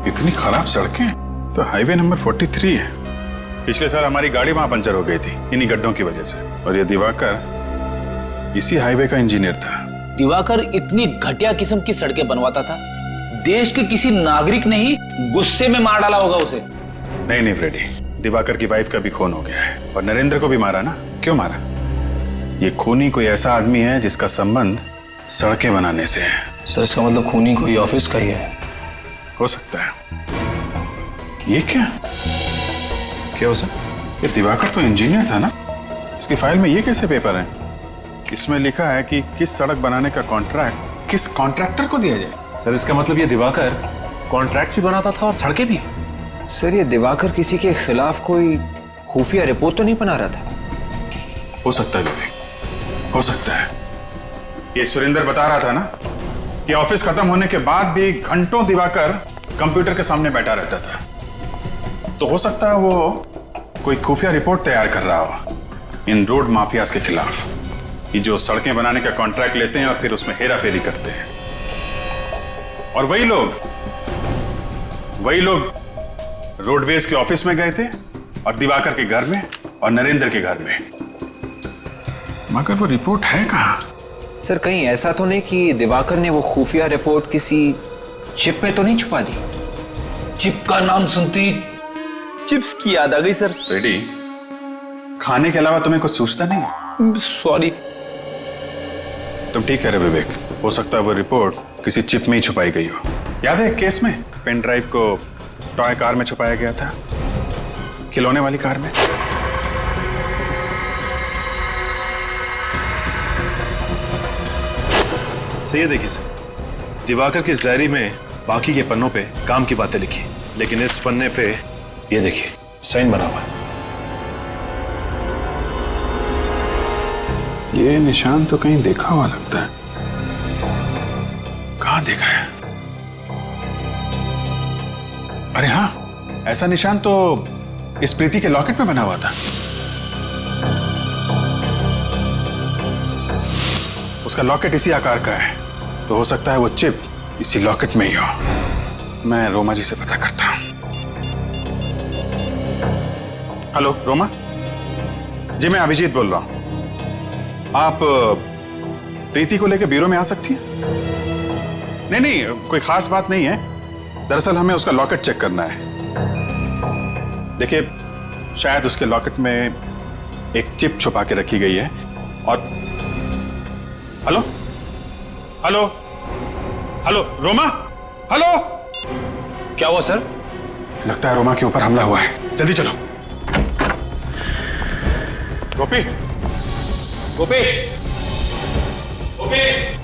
Speaker 11: इतनी खराब सड़कें तो हाईवे नंबर 43 है। पिछले साल हमारी गाड़ी वहां पंचर हो गई थी इन्हीं गड्ढों की वजह से, और ये दिवाकर इसी हाईवे का इंजीनियर था।
Speaker 12: दिवाकर इतनी घटिया किस्म की सड़कें बनवाता था, देश के किसी नागरिक ने ही गुस्से में मार डाला होगा उसे।
Speaker 11: नहीं फ्रेडी, दिवाकर की वाइफ का भी खून हो गया है और नरेंद्र को भी मारा ना। क्यों मारा? ये खूनी कोई ऐसा आदमी है जिसका संबंध सड़कें बनाने से है।
Speaker 7: सर इसका मतलब खूनी कोई ऑफिस का ही है।
Speaker 11: हो सकता है। ये क्या हो सर? ये दिवाकर तो इंजीनियर था ना, इसकी फाइल में ये कैसे पेपर है? इसमें लिखा है कि किस सड़क बनाने का कॉन्ट्रैक्ट किस कॉन्ट्रैक्टर को दिया जाए।
Speaker 7: सर इसका मतलब ये दिवाकर कॉन्ट्रैक्ट्स भी बनाता था और सड़कें भी।
Speaker 8: सर ये दिवाकर किसी के खिलाफ कोई खुफिया रिपोर्ट तो नहीं बना रहा था?
Speaker 11: हो सकता है विवेक, हो सकता है। ये सुरेंद्र बता रहा था ना कि ऑफिस खत्म होने के बाद भी घंटों दिवाकर कंप्यूटर के सामने बैठा रहता था, तो हो सकता है वो कोई खुफिया रिपोर्ट तैयार कर रहा हो इन रोड माफियाज के खिलाफ, कि जो सड़कें बनाने का कॉन्ट्रैक्ट लेते हैं और फिर उसमें हेरा फेरी करते हैं। और वही लोग रोडवेज के ऑफिस में गए थे और दिवाकर के घर में और नरेंद्र के घर में। मगर वो रिपोर्ट है कहां?
Speaker 8: सर कहीं ऐसा तो नहीं कि दिवाकर ने वो खुफिया रिपोर्ट किसी चिप में तो नहीं छुपा दी?
Speaker 12: चिप का नाम सुनती चिप्स की याद आ गई सर।
Speaker 11: रेडी, खाने के अलावा तुम्हें कुछ सूझता नहीं?
Speaker 12: सॉरी।
Speaker 11: तुम ठीक कह रहे विवेक, हो सकता है वो रिपोर्ट किसी चिप में ही छुपाई गई हो। याद है एक केस में पेन ड्राइव को टॉय कार में छुपाया गया था, खिलौने वाली कार में।
Speaker 15: सर ये देखिए सर, दिवाकर की इस डायरी में बाकी के पन्नों पे काम की बातें लिखी, लेकिन इस पन्ने पे ये देखिए साइन बना हुआ है।
Speaker 11: ये निशान तो कहीं देखा हुआ लगता है। कहां देखा है? अरे हाँ, ऐसा निशान तो इस प्रीति के लॉकेट में बना हुआ था। उसका लॉकेट इसी आकार का है, तो हो सकता है वो चिप इसी लॉकेट में ही हो। मैं रोमा जी से पता करता हूं। हेलो रोमा जी, मैं अभिजीत बोल रहा हूं। आप प्रीति को लेकर ब्यूरो में आ सकती हैं? नहीं, कोई खास बात नहीं है। दरअसल हमें उसका लॉकेट चेक करना है। देखिए, शायद उसके लॉकेट में एक चिप छुपा के रखी गई है। और hello hello hello Roma, hello.
Speaker 7: क्या हुआ सर?
Speaker 11: लगता है रोमा के ऊपर हमला हुआ है। जल्दी चलो। गोपी गोपी गोपी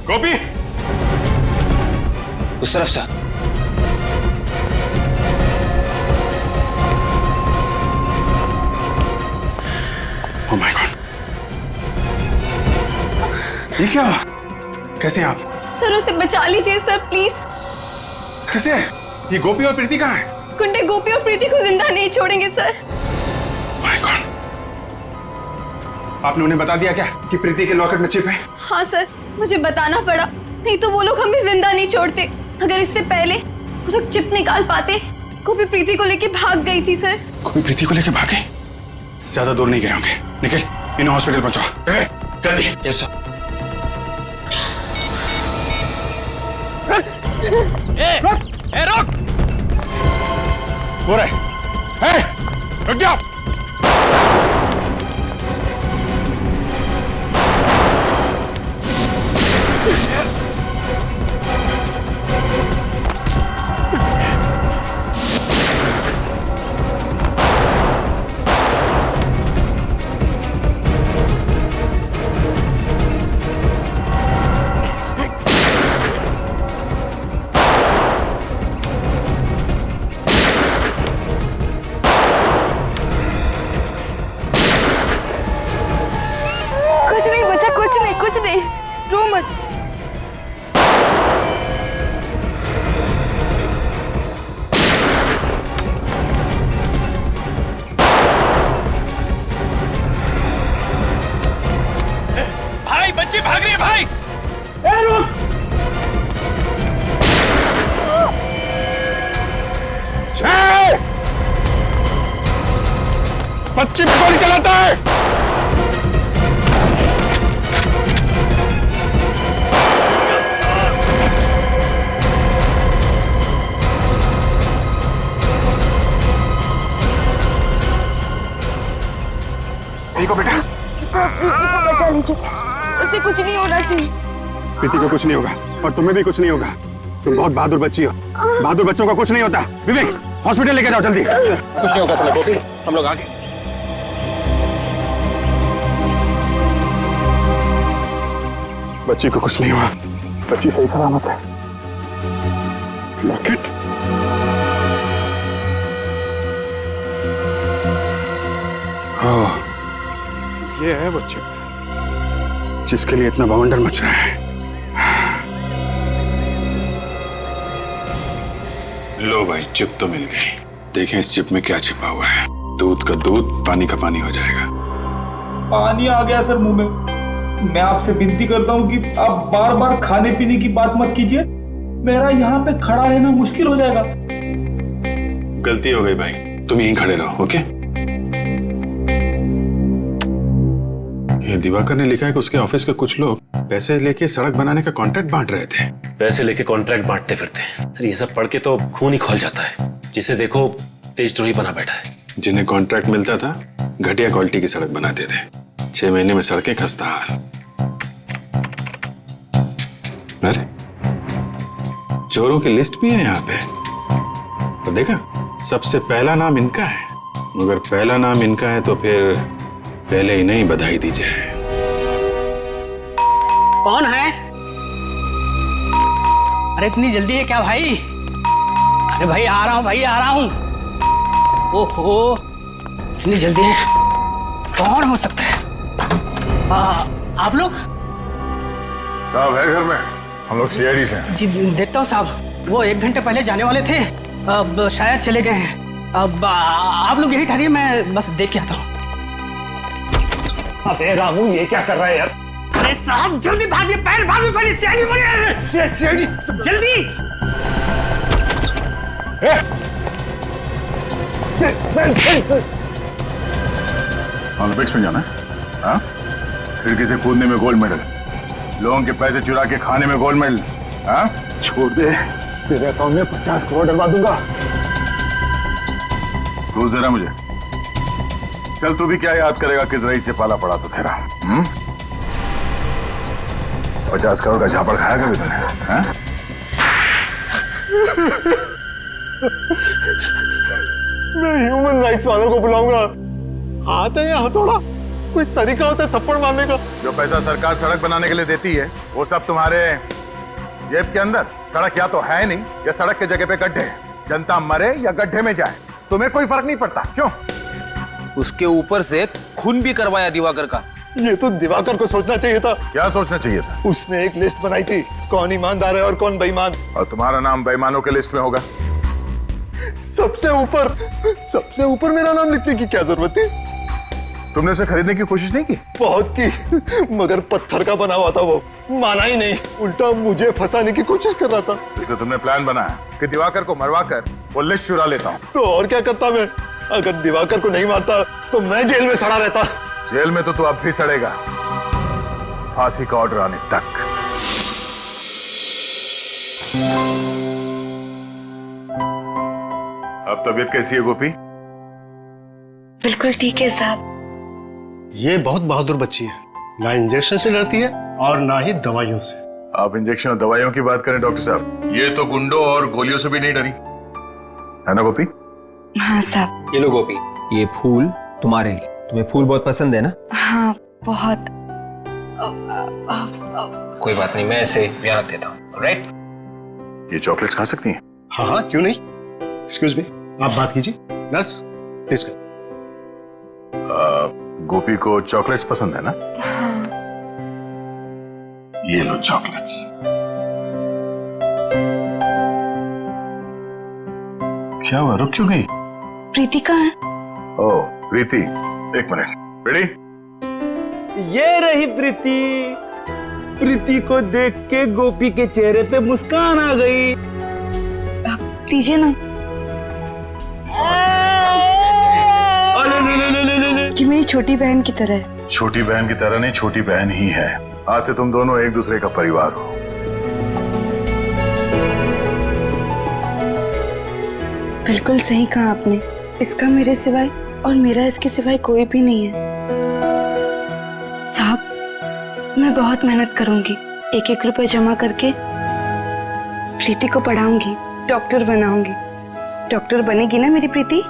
Speaker 11: गोपी,
Speaker 8: उस तरफ से।
Speaker 11: ओह माय गॉड, ये क्या हुआ? कैसे आप?
Speaker 3: सर उसे बचा लीजिए सर प्लीज।
Speaker 11: कैसे? ये गोपी और प्रीति कहाँ है?
Speaker 3: गुंडे गोपी और प्रीति को जिंदा नहीं छोड़ेंगे सर।
Speaker 11: माय गॉड, आपने उन्हें बता दिया क्या कि प्रीति के लॉकेट में चिप है?
Speaker 3: हाँ सर, मुझे बताना पड़ा, नहीं तो वो लोग हमें जिंदा नहीं छोड़ते। अगर इससे पहले वो लोग चिप निकाल पाते। गोपी प्रीति को लेके भाग गई थी सर।
Speaker 11: गोपी प्रीति को लेके भागे? ज्यादा दूर नहीं गए होंगे। निकल, इन्हें हॉस्पिटल पहुंचाओ जल्दी।
Speaker 8: Yes sir.
Speaker 11: रुक! हो रहा है, रुक जाओ।
Speaker 3: कुछ नहीं, रो मत।
Speaker 4: बच्ची पे गोली चलाता है।
Speaker 3: सर प्रीति को बचा लीजिए, उसे कुछ नहीं होना चाहिए।
Speaker 4: प्रीति को कुछ नहीं होगा और तुम्हें भी कुछ नहीं होगा। तुम बहुत बहादुर बच्ची हो। बहादुर बच्चों का कुछ नहीं होता। विवेक, हॉस्पिटल लेके जाओ जल्दी।
Speaker 12: कुछ नहीं होगा तुम्हें गोपी, हम लोग आगे।
Speaker 4: बच्ची को कुछ नहीं हुआ, बच्ची सही सलामत है। लॉकेट ये है बच्चे जिसके लिए इतना बवंडर मच रहा है।
Speaker 11: लो भाई, चिप तो मिल गई। देखें इस चिप में क्या छिपा हुआ है। दूध का दूध, पानी का पानी हो जाएगा।
Speaker 12: पानी आ गया सर मुंह में। मैं आपसे विनती करता हूँ कि आप बार बार खाने पीने की बात मत कीजिए। मेरा यहाँ पे खड़ा रहना मुश्किल हो जाएगा।
Speaker 11: गलती हो गई भाई, तुम यहीं खड़े रहो। ओके? ये दिवाकर ने लिखा है कि उसके ऑफिस के कुछ लोग पैसे लेके सड़क बनाने का कॉन्ट्रैक्ट बांट रहे थे।
Speaker 15: पैसे लेके कॉन्ट्रैक्ट बांटते फिरते। सर ये सब पढ़ के तो खून ही खौल जाता है। जिसे देखो देशद्रोही बना बैठा है।
Speaker 11: जिन्हें कॉन्ट्रैक्ट मिलता था घटिया क्वालिटी की सड़क बनाते थे। 6 महीने में सड़कें खस्ता हाल। अरे चोरों की लिस्ट भी है यहाँ पे। तो देखा, सबसे पहला नाम इनका है। मगर पहला नाम इनका है तो फिर पहले ही नहीं बधाई दी जाए।
Speaker 16: कौन है? अरे इतनी जल्दी है क्या भाई? अरे भाई आ रहा हूँ, भाई आ रहा हूँ। ओहो इतनी जल्दी है, कौन हो सकता है? आप लोग?
Speaker 6: साहब है घर में, हम लोग सीआईडी से हैं।
Speaker 16: जी देखता हूँ साहब, वो 1 घंटे पहले जाने वाले थे, अब शायद चले गए हैं। अब आप लोग यही ठहरिए, मैं बस देख के आता हूँ।
Speaker 14: अबे रामू, ये क्या कर रहा है यार?
Speaker 16: अरे साहब जल्दी भागिए, पैर भागिए, पहले सीआईडी जल्दी।
Speaker 6: ओलंपिक्स में जाना है? हाँ? खिड़की से कूदने में गोल्ड मेडल, लोगों के पैसे चुरा के खाने में गोल्ड मेडल। हाँ?
Speaker 14: छोड़ दे, तेरे अकाउंट में 50 करोड़ डलवा दूंगा।
Speaker 6: रोज दे रहा मुझे। चल तू भी क्या याद करेगा किस रईस से पाला पड़ा तो तेरा। 50 करोड़ का झापड़ खाया कभी तूने? हाँ?
Speaker 4: मैं ह्यूमन राइट्स वालों को बुलाऊंगा। हाथ है या हथौड़ा? कोई तरीका होता है थप्पड़ मारने का?
Speaker 6: जो पैसा सरकार सड़क बनाने के लिए देती है वो सब तुम्हारे जेब के अंदर। सड़क या तो है नहीं या सड़क के जगह पे गड्ढे। जनता मरे या गड्ढे में जाए, तुम्हें कोई फर्क नहीं पड़ता। क्यों?
Speaker 12: उसके ऊपर से खून भी करवाया दिवाकर का।
Speaker 4: ये तो दिवाकर को सोचना चाहिए था।
Speaker 6: क्या सोचना चाहिए था?
Speaker 4: उसने एक लिस्ट बनाई थी, कौन ईमानदार है और कौन बेईमान।
Speaker 6: और तुम्हारा नाम बेईमानों के लिस्ट में होगा।
Speaker 4: सबसे ऊपर मेरा नाम लिखने की क्या जरूरत थी?
Speaker 6: तुमने उसे खरीदने की कोशिश नहीं की?
Speaker 4: बहुत की, मगर पत्थर का बना हुआ था वो, माना ही नहीं, उल्टा मुझे फंसाने की कोशिश कर रहा था।
Speaker 6: इससे तुमने प्लान बनाया कि दिवाकर को मरवा कर वो लिस्ट चुरा लेता हूँ।
Speaker 4: तो और क्या करता मैं? अगर दिवाकर को नहीं मारता तो मैं जेल में सड़ा रहता।
Speaker 6: जेल में तो तू अब भी सड़ेगा, फांसी का ऑर्डर आने तक। अब तबीयत कैसी है गोपी?
Speaker 3: बिल्कुल ठीक है साहब।
Speaker 14: ये बहुत बहादुर बच्ची है, ना इंजेक्शन से डरती है और ना ही दवाइयों से।
Speaker 6: आप इंजेक्शन और दवाइयों की बात करें डॉक्टर साहब, ये तो गुंडों और गोलियों से भी नहीं डरी, है ना गोपी?
Speaker 3: हाँ साहब।
Speaker 8: ये लो गोपी, ये फूल तुम्हारे लिए। तुम्हें फूल बहुत पसंद है ना?
Speaker 3: हाँ बहुत।
Speaker 8: कोई बात नहीं, मैं इसे यहाँ रख देता हूँ। राइट?
Speaker 6: ये चॉकलेट्स खा सकती हैं?
Speaker 14: हाँ हाँ, क्यों नहीं। एक्सक्यूज मी, आप बात कीजिए। Nurse please.
Speaker 6: गोपी को चॉकलेट्स पसंद है ना?
Speaker 3: हाँ।
Speaker 6: ये लो चॉकलेट्स। क्या हुआ, रुक क्यों गई?
Speaker 3: प्रीति कहाँ है?
Speaker 6: ओह प्रीति, एक मिनट। रेडी?
Speaker 12: ये रही प्रीति। प्रीति को देख के गोपी के चेहरे पे मुस्कान आ गई।
Speaker 3: लीजिए ना।
Speaker 12: अरे ले ले ले ले ले
Speaker 3: कि मेरी छोटी बहन की तरह है।
Speaker 6: छोटी बहन की तरह नहीं, छोटी बहन ही है। आज से तुम दोनों एक दूसरे का परिवार हो।
Speaker 3: बिल्कुल सही कहा आपने। इसका मेरे सिवाय और मेरा इसके सिवाय कोई भी नहीं है। साहब, मैं बहुत मेहनत करूंगी, एक एक रुपए जमा करके प्रीति को पढ़ाऊंगी, डॉक्टर बनाऊंगी। डॉक्टर बनेगी ना मेरी प्रीति?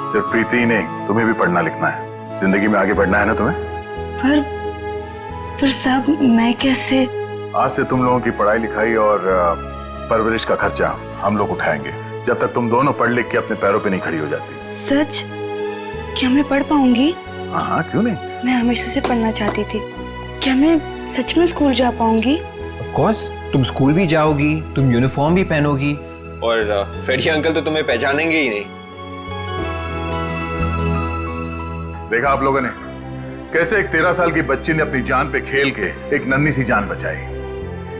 Speaker 6: सिर्फ प्रीति ही नहीं, तुम्हें भी पढ़ना लिखना है, जिंदगी में आगे बढ़ना है ना तुम्हें।
Speaker 3: पर साहब, मैं कैसे?
Speaker 6: आज से तुम लोगों की पढ़ाई लिखाई और परवरिश का खर्चा हम लोग उठाएंगे, जब तक तुम दोनों पढ़ लिख के अपने पैरों पे नहीं खड़ी हो जाती।
Speaker 3: सच? क्या मैं पढ़ पाऊंगी?
Speaker 6: हाँ, क्यों नहीं।
Speaker 3: मैं हमेशा से पढ़ना चाहती थी। क्या मैं सच में स्कूल जा पाऊंगी?
Speaker 8: ऑफ कोर्स, तुम स्कूल भी जाओगी, तुम यूनिफॉर्म भी पहनोगी, और फ्रेडी अंकल तो तुम्हें पहचानेंगे ही नहीं।
Speaker 6: देखा आप लोगों ने कैसे एक 13 साल की बच्ची ने अपनी जान पे खेल के एक नन्ही सी जान बचाई।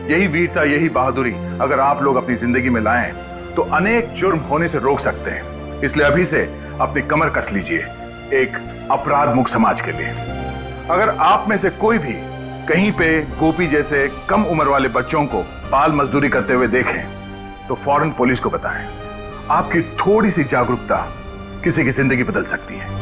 Speaker 6: यही वीरता, यही बहादुरी अगर आप लोग अपनी जिंदगी में लाएं तो अनेक जुर्म होने से रोक सकते हैं। इसलिए अभी से अपनी कमर कस लीजिए एक अपराध मुक्त समाज के लिए। अगर आप में से कोई भी कहीं पे गोपी जैसे कम उम्र वाले बच्चों को बाल मजदूरी करते हुए देखें तो फौरन पुलिस को बताएं। आपकी थोड़ी सी जागरूकता किसी की जिंदगी बदल सकती है।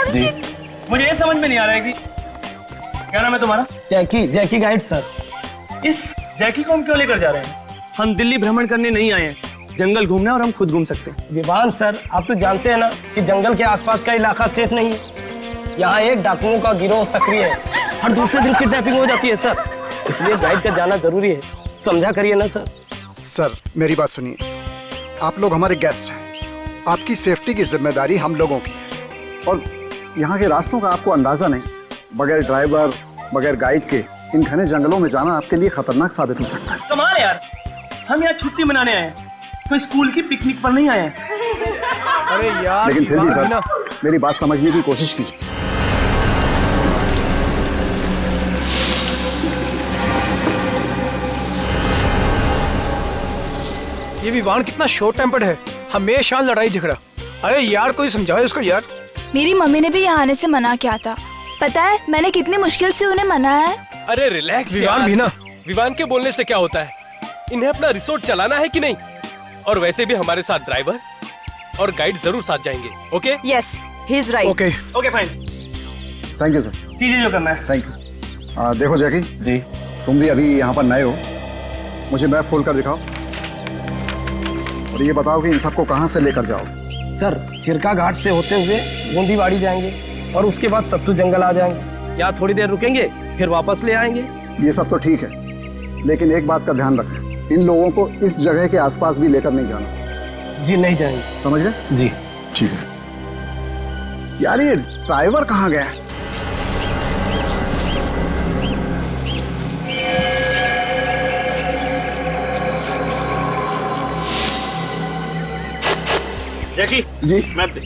Speaker 12: जी। मुझे ये समझ में नहीं आ रहा है कि क्या नाम है तुम्हारा?
Speaker 9: जैकी, जैकी गाइड सर।
Speaker 12: इस जैकी को हम क्यों लेकर जा रहे हैं?
Speaker 9: हम दिल्ली भ्रमण करने नहीं आए हैं, जंगल घूमना और हम खुद घूम सकते हैं। विवान सर, आप तो जानते हैं ना कि जंगल के आसपास का इलाका सेफ नहीं है। यहाँ एक डाकुओं का गिरोह सक्रिय है, हर दूसरे दिन किडनैपिंग हो जाती है सर। इसलिए गाइड कर जाना जरूरी है, समझा करिए ना सर।
Speaker 17: सर, मेरी बात सुनिए, आप लोग हमारे गेस्ट हैं, आपकी सेफ्टी की जिम्मेदारी हम लोगों की है। और यहाँ के रास्तों का आपको अंदाजा नहीं, बगैर ड्राइवर, बगैर गाइड के इन घने जंगलों में जाना आपके लिए खतरनाक साबित हो सकता है।
Speaker 12: कमाल है यार, हम यहाँ छुट्टी मनाने आए हैं, कोई स्कूल की पिकनिक पर नहीं आए हैं।
Speaker 9: अरे यार,
Speaker 17: लेकिन फिर भी सर, मेरी बात समझने की कोशिश कीजिए।
Speaker 9: ये विवान कितना शॉर्ट टेम्पर्ड है, हमेशा लड़ाई झगड़ा। अरे यार, कोई समझाओ इसको यार।
Speaker 3: मेरी मम्मी ने भी यहाँ आने से मना किया था। पता है मैंने कितनी मुश्किल से उन्हें मनाया है।
Speaker 18: अरे रिलैक्स
Speaker 9: विवान
Speaker 18: यार।
Speaker 9: भी ना।
Speaker 18: विवान के बोलने से क्या होता है, इन्हें अपना रिसोर्ट चलाना है कि नहीं। और वैसे भी हमारे साथ ड्राइवर और गाइड जरूर साथ जाएंगे। Okay?
Speaker 3: Yes, he is right.
Speaker 17: Okay,
Speaker 12: okay fine,
Speaker 17: thank you sir.
Speaker 12: कीजिए जो करना है।
Speaker 17: Thank you. देखो जैकी
Speaker 12: जी,
Speaker 17: तुम भी अभी यहाँ पर नए हो, मुझे मैप खोल कर दिखाओ और ये बताओ कि इन सबको कहाँ से लेकर जाओ।
Speaker 9: सर, चिरका घाट से होते हुए गोंदीवाड़ी जाएंगे और उसके बाद सत्तू जंगल आ जाएंगे। यहाँ थोड़ी देर रुकेंगे, फिर वापस ले आएंगे।
Speaker 17: ये सब तो ठीक है, लेकिन एक बात का ध्यान रखें, इन लोगों को इस जगह के आसपास भी लेकर नहीं जाना।
Speaker 9: जी नहीं जाएंगे।
Speaker 17: समझ गए?
Speaker 9: जी
Speaker 17: ठीक है। यार ये ड्राइवर कहाँ गया?
Speaker 12: जैकी
Speaker 17: जी,
Speaker 12: मैप दे।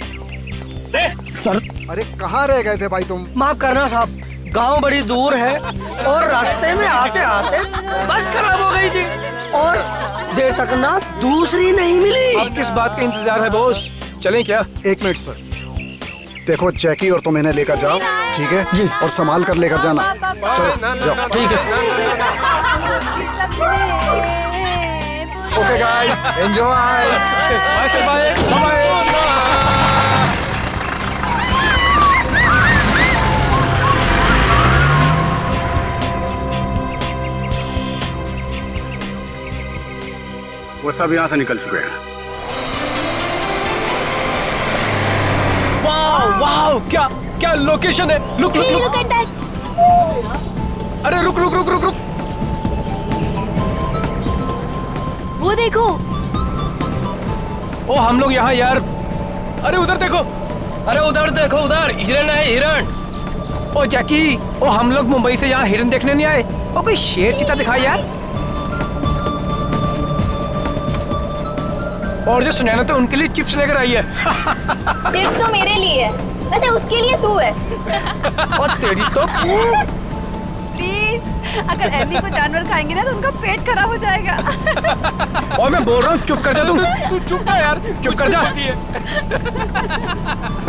Speaker 17: सर, अरे कहाँ रह गए थे भाई तुम?
Speaker 16: माफ करना साहब, गांव बड़ी दूर है और रास्ते में आते आते बस खराब हो गई थी और देर तक ना दूसरी नहीं मिली।
Speaker 9: अब किस बात का इंतजार है बॉस, चलें क्या?
Speaker 17: एक मिनट सर, देखो जैकी और तुम इन्हें लेकर जाओ, ठीक है जी, और संभाल कर लेकर जाना। चलो जाओ।
Speaker 9: ठीक है sir.
Speaker 17: Okay guys, enjoy.
Speaker 9: Bye sir, bye bye.
Speaker 6: वो सब यहाँ से निकल चुके हैं।
Speaker 18: वाह वाह, क्या क्या लोकेशन है। Look look look. अरे रुक रुक रुक रुक रुक,
Speaker 3: वो देखो।
Speaker 9: ओ हम लोग यहाँ यार।
Speaker 18: अरे उधर देखो,
Speaker 9: अरे उधर देखो, उधर हिरन है, हिरन। ओ जैकी, ओ हम लोग मुंबई से यहाँ हिरन देखने नहीं आए, ओ कोई शेर चीता दिखाई यार। और जो सुनैना तो उनके लिए चिप्स लेकर आई है।
Speaker 19: चिप्स तो मेरे लिए है, वैसे उसके लिए तू है।
Speaker 9: और तेरी तो
Speaker 20: प्लीज, अगर एमी को जानवर खाएंगे ना तो उनका पेट खराब हो जाएगा।
Speaker 9: और मैं बोल रहा हूँ चुप कर जा तू
Speaker 18: चुप कर यार,
Speaker 9: चुप कर जा।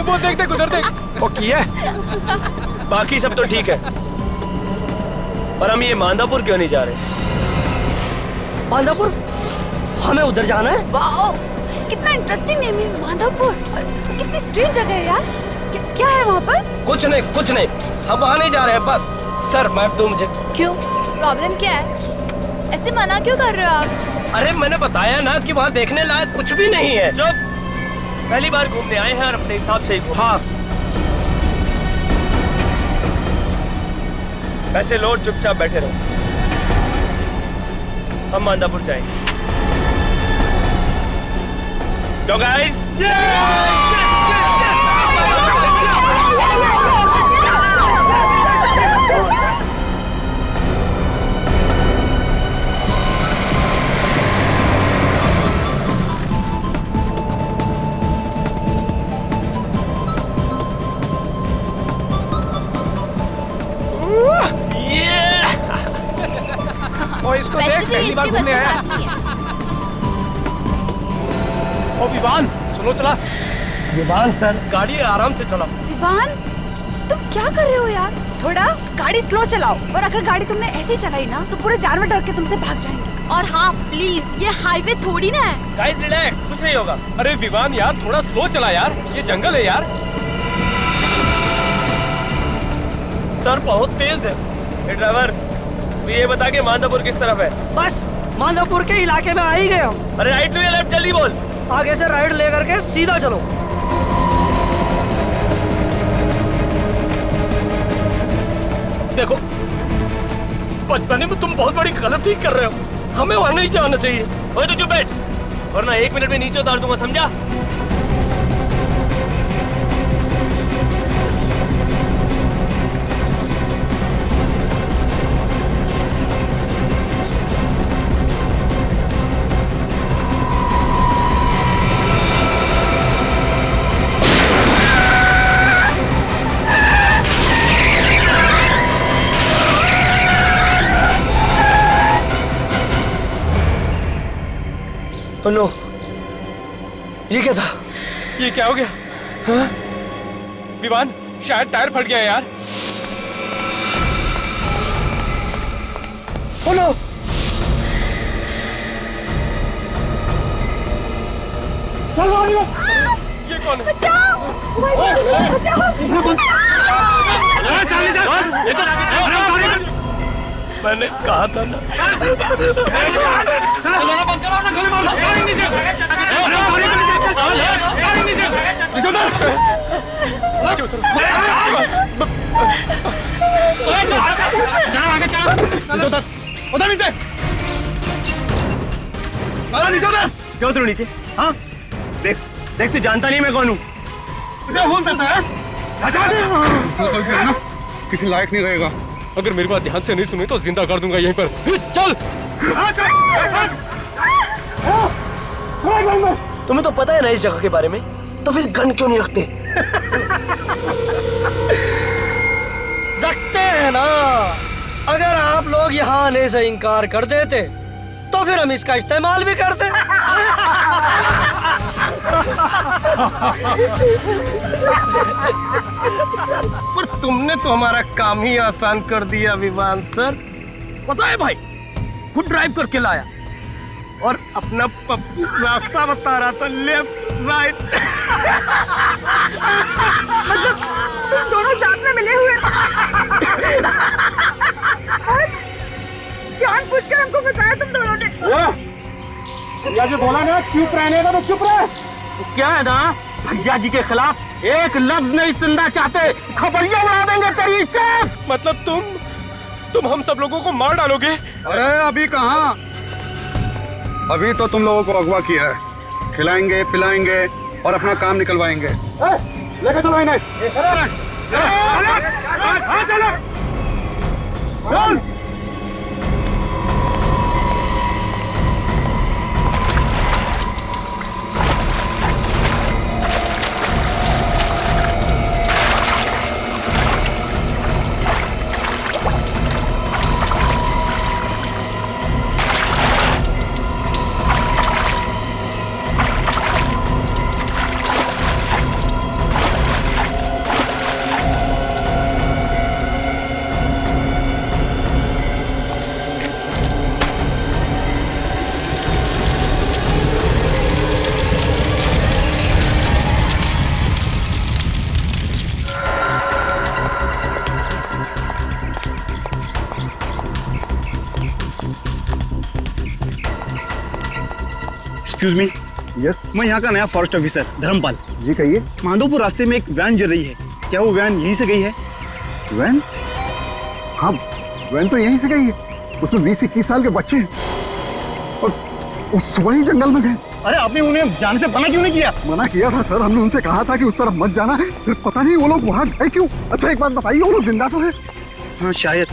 Speaker 18: वो देख उधर देख।
Speaker 9: ओके है, बाकी सब तो ठीक है, पर हम ये मांदापुर क्यों नहीं जा रहे?
Speaker 16: मांदापुर? हमें उधर जाना है?
Speaker 20: वाओ, कितना इंटरेस्टिंग नेम है मांधापुर। कितनी स्ट्रेंज जगह है यार। क्या है वहाँ पर?
Speaker 9: कुछ नहीं, हम वहाँ नहीं जा रहे हैं बस। सर मैप दो मुझे।
Speaker 3: क्यों, प्रॉब्लम क्या है? ऐसे मना क्यों कर रहे हो आप?
Speaker 9: अरे मैंने बताया ना कि वहाँ देखने लायक कुछ भी नहीं है। जब पहली बार घूमने आए हैं और अपने हिसाब से ही। हाँ, पैसे लो, चुपचाप बैठे रहो। हम मांदापुर जाएंगे। Go guys! और इसको देख, पहली बार घूमने आया। ओ विवान, सुनो चला। विवान सर, गाड़ी आराम से चलाओ।
Speaker 20: विवान, तुम क्या कर रहे हो यार? थोड़ा गाड़ी स्लो चलाओ, और अगर गाड़ी तुमने ऐसे चलाई ना तो पूरे जानवर डर के तुमसे भाग जाएंगे।
Speaker 3: और हाँ प्लीज, ये हाईवे थोड़ी ना है।
Speaker 9: गाइस रिलैक्स, कुछ नहीं होगा।
Speaker 18: अरे विवान यार, थोड़ा स्लो चला यार, ये जंगल है यार।
Speaker 9: सर बहुत तेज है। ये ड्राइवर, तू ये बता के मांदापुर किस तरफ है?
Speaker 16: बस मांदापुर के इलाके में आ ही गए हम।
Speaker 9: अरे राइट लो या लेफ्ट, जल्दी बोल।
Speaker 16: आगे से राइट लेकर के सीधा चलो।
Speaker 9: देखो, बचपने में तुम बहुत बड़ी गलती कर रहे हो, हमें वहां नहीं जाना चाहिए। ओए तू चुप बैठ, वरना 1 मिनट में नीचे उतार दूंगा, समझा? नो, ये क्या था?
Speaker 18: ये क्या हो गया? हाँ? विवान, शायद टायर फट गया यार।
Speaker 9: Oh no!
Speaker 18: ये कौन है?
Speaker 9: मैंने कहा था ना।
Speaker 18: क्यों उतरो नीचे? हाँ, देख देख, तू जानता नहीं मैं कौन हूँ।
Speaker 4: किसी लायक नहीं रहेगा।
Speaker 18: अगर मेरी बात ध्यान से नहीं सुनी तो जिंदा कर दूंगा यहीं पर। चल।
Speaker 16: तुम्हें तो पता है ना इस जगह के बारे में, तो फिर गन क्यों नहीं रखते? रखते हैं ना। अगर आप लोग यहाँ आने से इनकार कर देते तो फिर हम इसका इस्तेमाल भी करते।
Speaker 9: पर तुमने तो हमारा काम ही आसान कर दिया विवान सर। पता है भाई, खुद ड्राइव करके लाया और अपना पप्पू रास्ता बता रहा था, लेफ्ट राइट।
Speaker 20: मतलब तुम दोनों साथ में मिले हुए जानबूझकर हमको बताया तुम दोनों ने।
Speaker 9: भैया जी बोला ना चुप रहने का, तो चुप रहे। तो क्या है ना, भैया जी के खिलाफ एक लफ्ज नहीं सुनना चाहते, खबरियां उड़ा देंगे तेरी से।
Speaker 18: मतलब तुम हम सब लोगों को मार डालोगे?
Speaker 4: अरे अभी कहाँ, अभी तो तुम लोगों को अगवा किया है। खिलाएंगे, पिलाएंगे और अपना काम निकलवाएंगे।
Speaker 9: लेके चलो इन्हें। चल।
Speaker 21: Excuse me.
Speaker 17: यस।
Speaker 21: मैं यहाँ का नया फॉरेस्ट ऑफिसर धर्मपाल।
Speaker 17: जी कहिए।
Speaker 21: माधोपुर रास्ते में एक वैन जल रही है, क्या वो वैन यहीं से गई है?
Speaker 17: वैन? हाँ, वैन तो यहीं से गई है। उसमें 20-21 साल के बच्चे हैं और वो सुबह ही जंगल में गए।
Speaker 21: अरे आपने उन्हें जाने से मना क्यों नहीं किया?
Speaker 17: मना किया था सर, हमने उनसे कहा था कि उस तरफ मत जाना, फिर पता नहीं वो लोग वहाँ गए क्यों। अच्छा एक बात बताइए, वो लोग जिंदा तो है?
Speaker 21: हाँ शायद,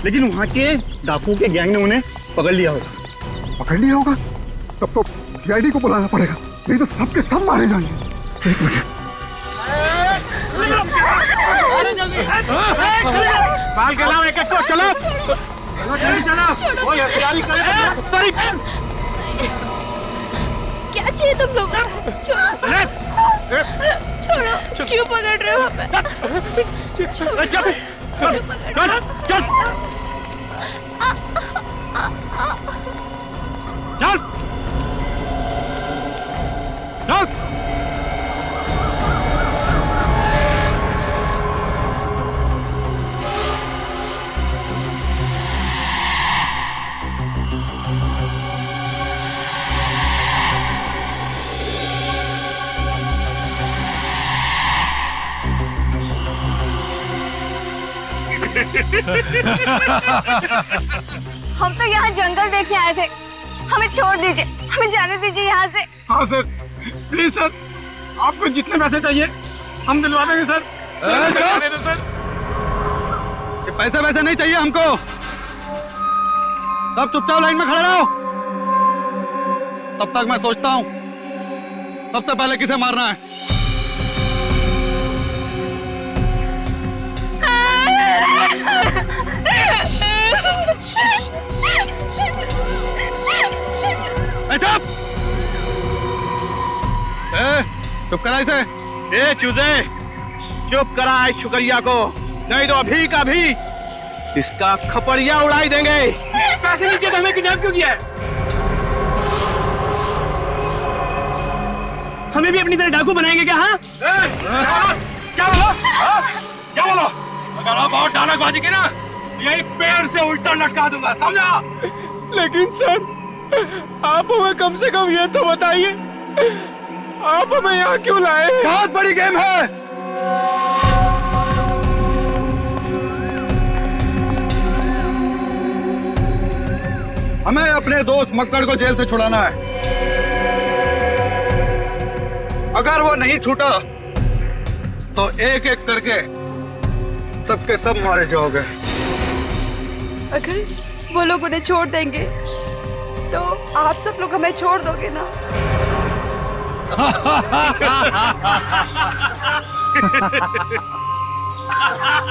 Speaker 21: लेकिन वहाँ के डाकुओं के गैंग ने उन्हें पकड़ लिया होगा।
Speaker 17: पकड़ लिया होगा? तब तो सीआईडी को बुलाना पड़ेगा, नहीं तो सबके सब मारे जाएंगे। एक मिनट।
Speaker 13: बाल के लाओ, एक एक को चलो
Speaker 3: क्या चाहिए तुम लोग? छोड़ो, क्यों पकड़ रहे हो हमें?
Speaker 13: चल चल चल
Speaker 19: हम तो यहाँ जंगल देखने आए थे, हमें छोड़ दीजिए, हमें जाने दीजिए यहाँ से।
Speaker 13: हाँ सर, प्लीज सर, आपको जितने पैसे चाहिए हम दिलवा देंगे सर। जाने दो सर।
Speaker 17: ये पैसे वैसे नहीं चाहिए हमको, सब चुपचाप लाइन में खड़े रहो। तब तक मैं सोचता हूँ सबसे पहले किसे मारना है। चुप करा इसे।
Speaker 9: ए चूजे, चुप करा इस छुकरिया को, नहीं तो अभी का भी इसका खपड़िया उड़ाई देंगे।
Speaker 13: पैसे नीचे तो हमें किडनैप क्यों किया है? हमें भी अपनी तरह डाकू बनाएंगे क्या? हाँ क्या बोलो? क्या बोलो? अगर आप और डालकबाजी की ना, यही पेड़ से उल्टा लटका दूंगा, समझा? लेकिन सर, आप हमें कम से कम ये तो बताइए, आप हमें यहाँ क्यों लाए?
Speaker 17: बहुत बड़ी गेम है। हमें अपने दोस्त मक्कड़ को जेल से छुड़ाना है। अगर वो नहीं छूटा तो एक एक करके सबके सब मारे जाओगे।
Speaker 20: अगर वो लोग उन्हें छोड़ देंगे तो आप सब लोग हमें छोड़ दोगे ना?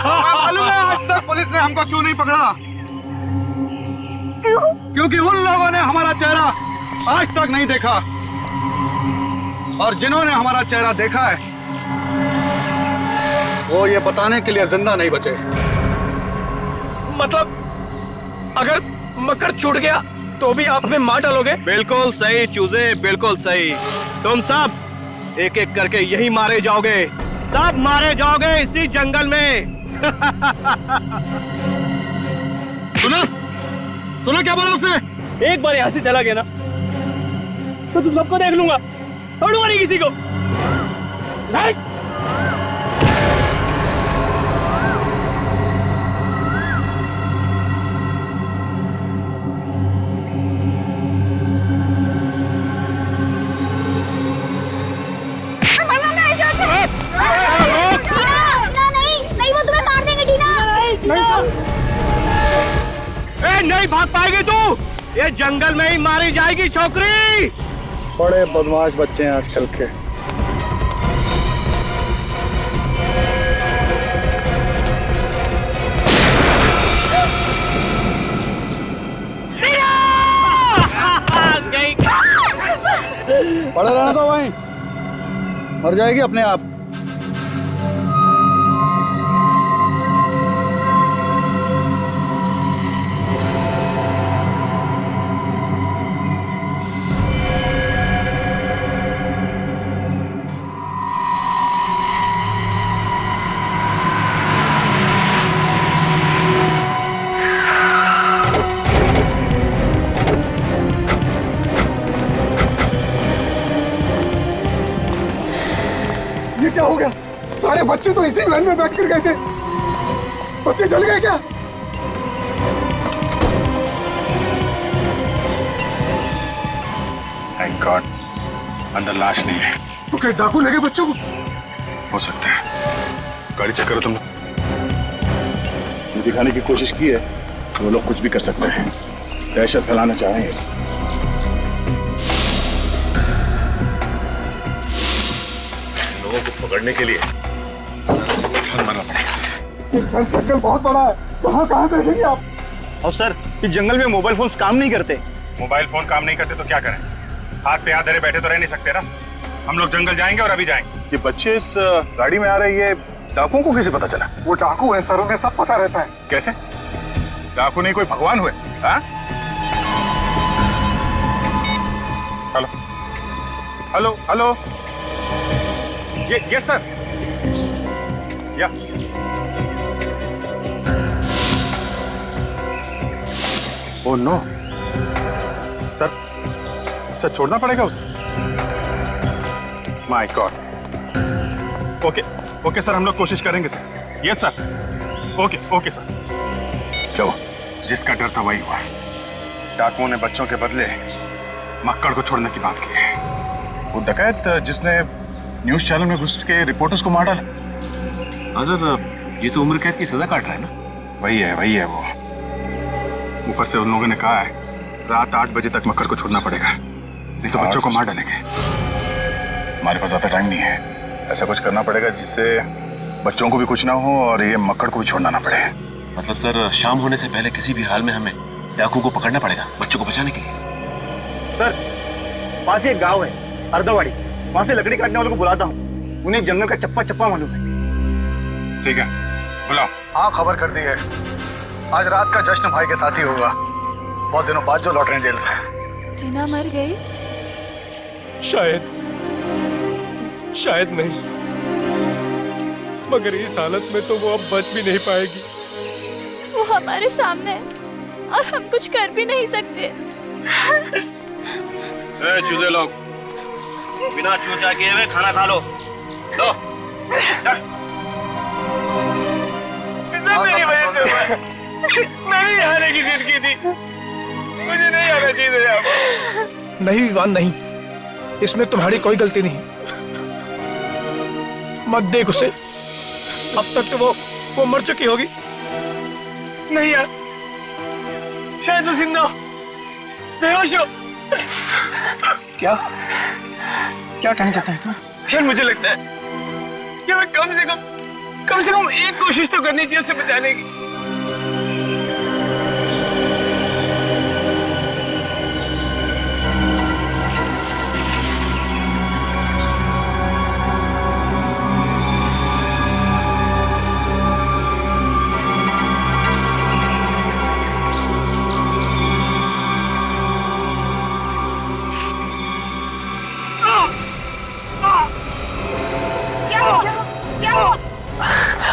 Speaker 17: मालूम है आज तक पुलिस ने हमको क्यों नहीं पकड़ा? क्योंकि उन लोगों ने हमारा चेहरा आज तक नहीं देखा, और जिन्होंने हमारा चेहरा देखा है वो ये बताने के लिए जिंदा नहीं बचे।
Speaker 13: मतलब अगर मकर छूट गया तो भी आप हमें मार डालोगे?
Speaker 9: बिल्कुल सही चूजे, बिल्कुल सही। तुम सब एक एक करके यही मारे जाओगे, सब मारे जाओगे इसी जंगल में।
Speaker 17: सुना? सुना क्या बोला उसने?
Speaker 13: एक बार यहाँ से चला गया ना तो तुम सबको देख लूंगा, छोड़ूंगा नहीं किसी को।
Speaker 19: नहीं, वो तुम्हें मार देंगे टीना।
Speaker 9: नहीं भाग पाएगी तू, ये जंगल में ही मारी जाएगी छोकरी।
Speaker 17: बड़े बदमाश बच्चे हैं आजकल के। पड़े रहना तो वहीं, मर जाएगी अपने आप।
Speaker 4: क्या हो गया? सारे बच्चे तो इसी वैन में बैठ कर गए थे। बच्चे जल गए क्या?
Speaker 11: थैंक गॉड अंदर लाश नहीं है।
Speaker 4: तो क्या डाकू लगे बच्चों को?
Speaker 11: हो सकता है। गाड़ी चेक करो तुम।
Speaker 6: ये दिखाने की कोशिश की है वो लोग कुछ भी कर सकते हैं, दहशत फैलाना चाहेंगे।
Speaker 15: लोगों को पकड़ने के लिए मरना पड़ेगा।
Speaker 4: जंगल बहुत बड़ा है, कहाँ देखेंगे आप?
Speaker 21: और सर इस जंगल में मोबाइल फोन काम नहीं करते।
Speaker 11: मोबाइल फोन काम नहीं करते तो क्या करें? हाथ पे हाथ धरे बैठे तो रह नहीं सकते ना। हम लोग जंगल जाएंगे और अभी जाएंगे।
Speaker 6: ये बच्चे इस गाड़ी में आ रहे हैं, ये डाकुओं को कैसे पता चला?
Speaker 4: वो डाकू है सर, उन्हें सब पता रहता है।
Speaker 11: कैसे? डाकू नहीं कोई भगवान हुए? हाँ? हेलो हेलो हेलो, ये सर, या ओह नो सर छोड़ना पड़ेगा उसे। My God. ओके सर, हम लोग कोशिश करेंगे sir. Yes sir. Okay sir. चलो, जिसका डर था वही हुआ। डाकुओं ने बच्चों के बदले मक्कड़ को छोड़ने की बात की है। वो डकैत जिसने न्यूज चैनल में घुस के रिपोर्टर्स को मार डाला।
Speaker 15: सर ये तो उम्र कैद की सजा काट रहा है ना?
Speaker 11: वही है वो। ऊपर से उन लोगों ने कहा है रात 8 बजे तक मक्कड़ को छोड़ना पड़ेगा, नहीं तो बच्चों को मार डालेंगे। हमारे पास ज्यादा टाइम नहीं है। ऐसा कुछ करना पड़ेगा जिससे बच्चों को भी कुछ ना हो और ये मक्कड़ को भी छोड़ना ना पड़े।
Speaker 15: मतलब सर शाम होने से पहले किसी भी हाल में हमें डाकू को पकड़ना पड़ेगा बच्चों को बचाने के लिए।
Speaker 21: सर पास ही एक गांव है अर्धवाड़ी, वहां से लकड़ी काटने वालों को बुलाता हूँ। उन्हें जंगल का चप्पा मालूम है।
Speaker 11: ठीक है, बुलाओ।
Speaker 17: हाँ खबर कर दी है। आज रात का जश्न भाई के साथ ही होगा, बहुत दिनों बाद जो लौट रहे हैं जेल से।
Speaker 20: टीना मर गई?
Speaker 18: शायद नहीं, मगर इस हालत में तो वो अब बच भी नहीं पाएगी।
Speaker 20: वो हमारे सामने है और हम कुछ कर भी नहीं सकते।
Speaker 13: चूजे लोग, बिना चूचा किए हुए खाना खा लो। लो, मेरी वजह से हुआ। मैंने यहाँ आने की जिद की थी, मुझे नहीं आना चाहिए था।
Speaker 9: नहीं विवान नहीं, इसमें तुम्हारी कोई गलती नहीं। मत देख उसे, अब तक तो वो मर चुकी होगी।
Speaker 18: नहीं यार, शायद तो जिंदा हो, बेहोश हो।
Speaker 9: क्या कहना चाहता है तू?
Speaker 18: यार मुझे लगता है कि मैं कम से कम एक कोशिश तो करनी चाहिए उसे बचाने की।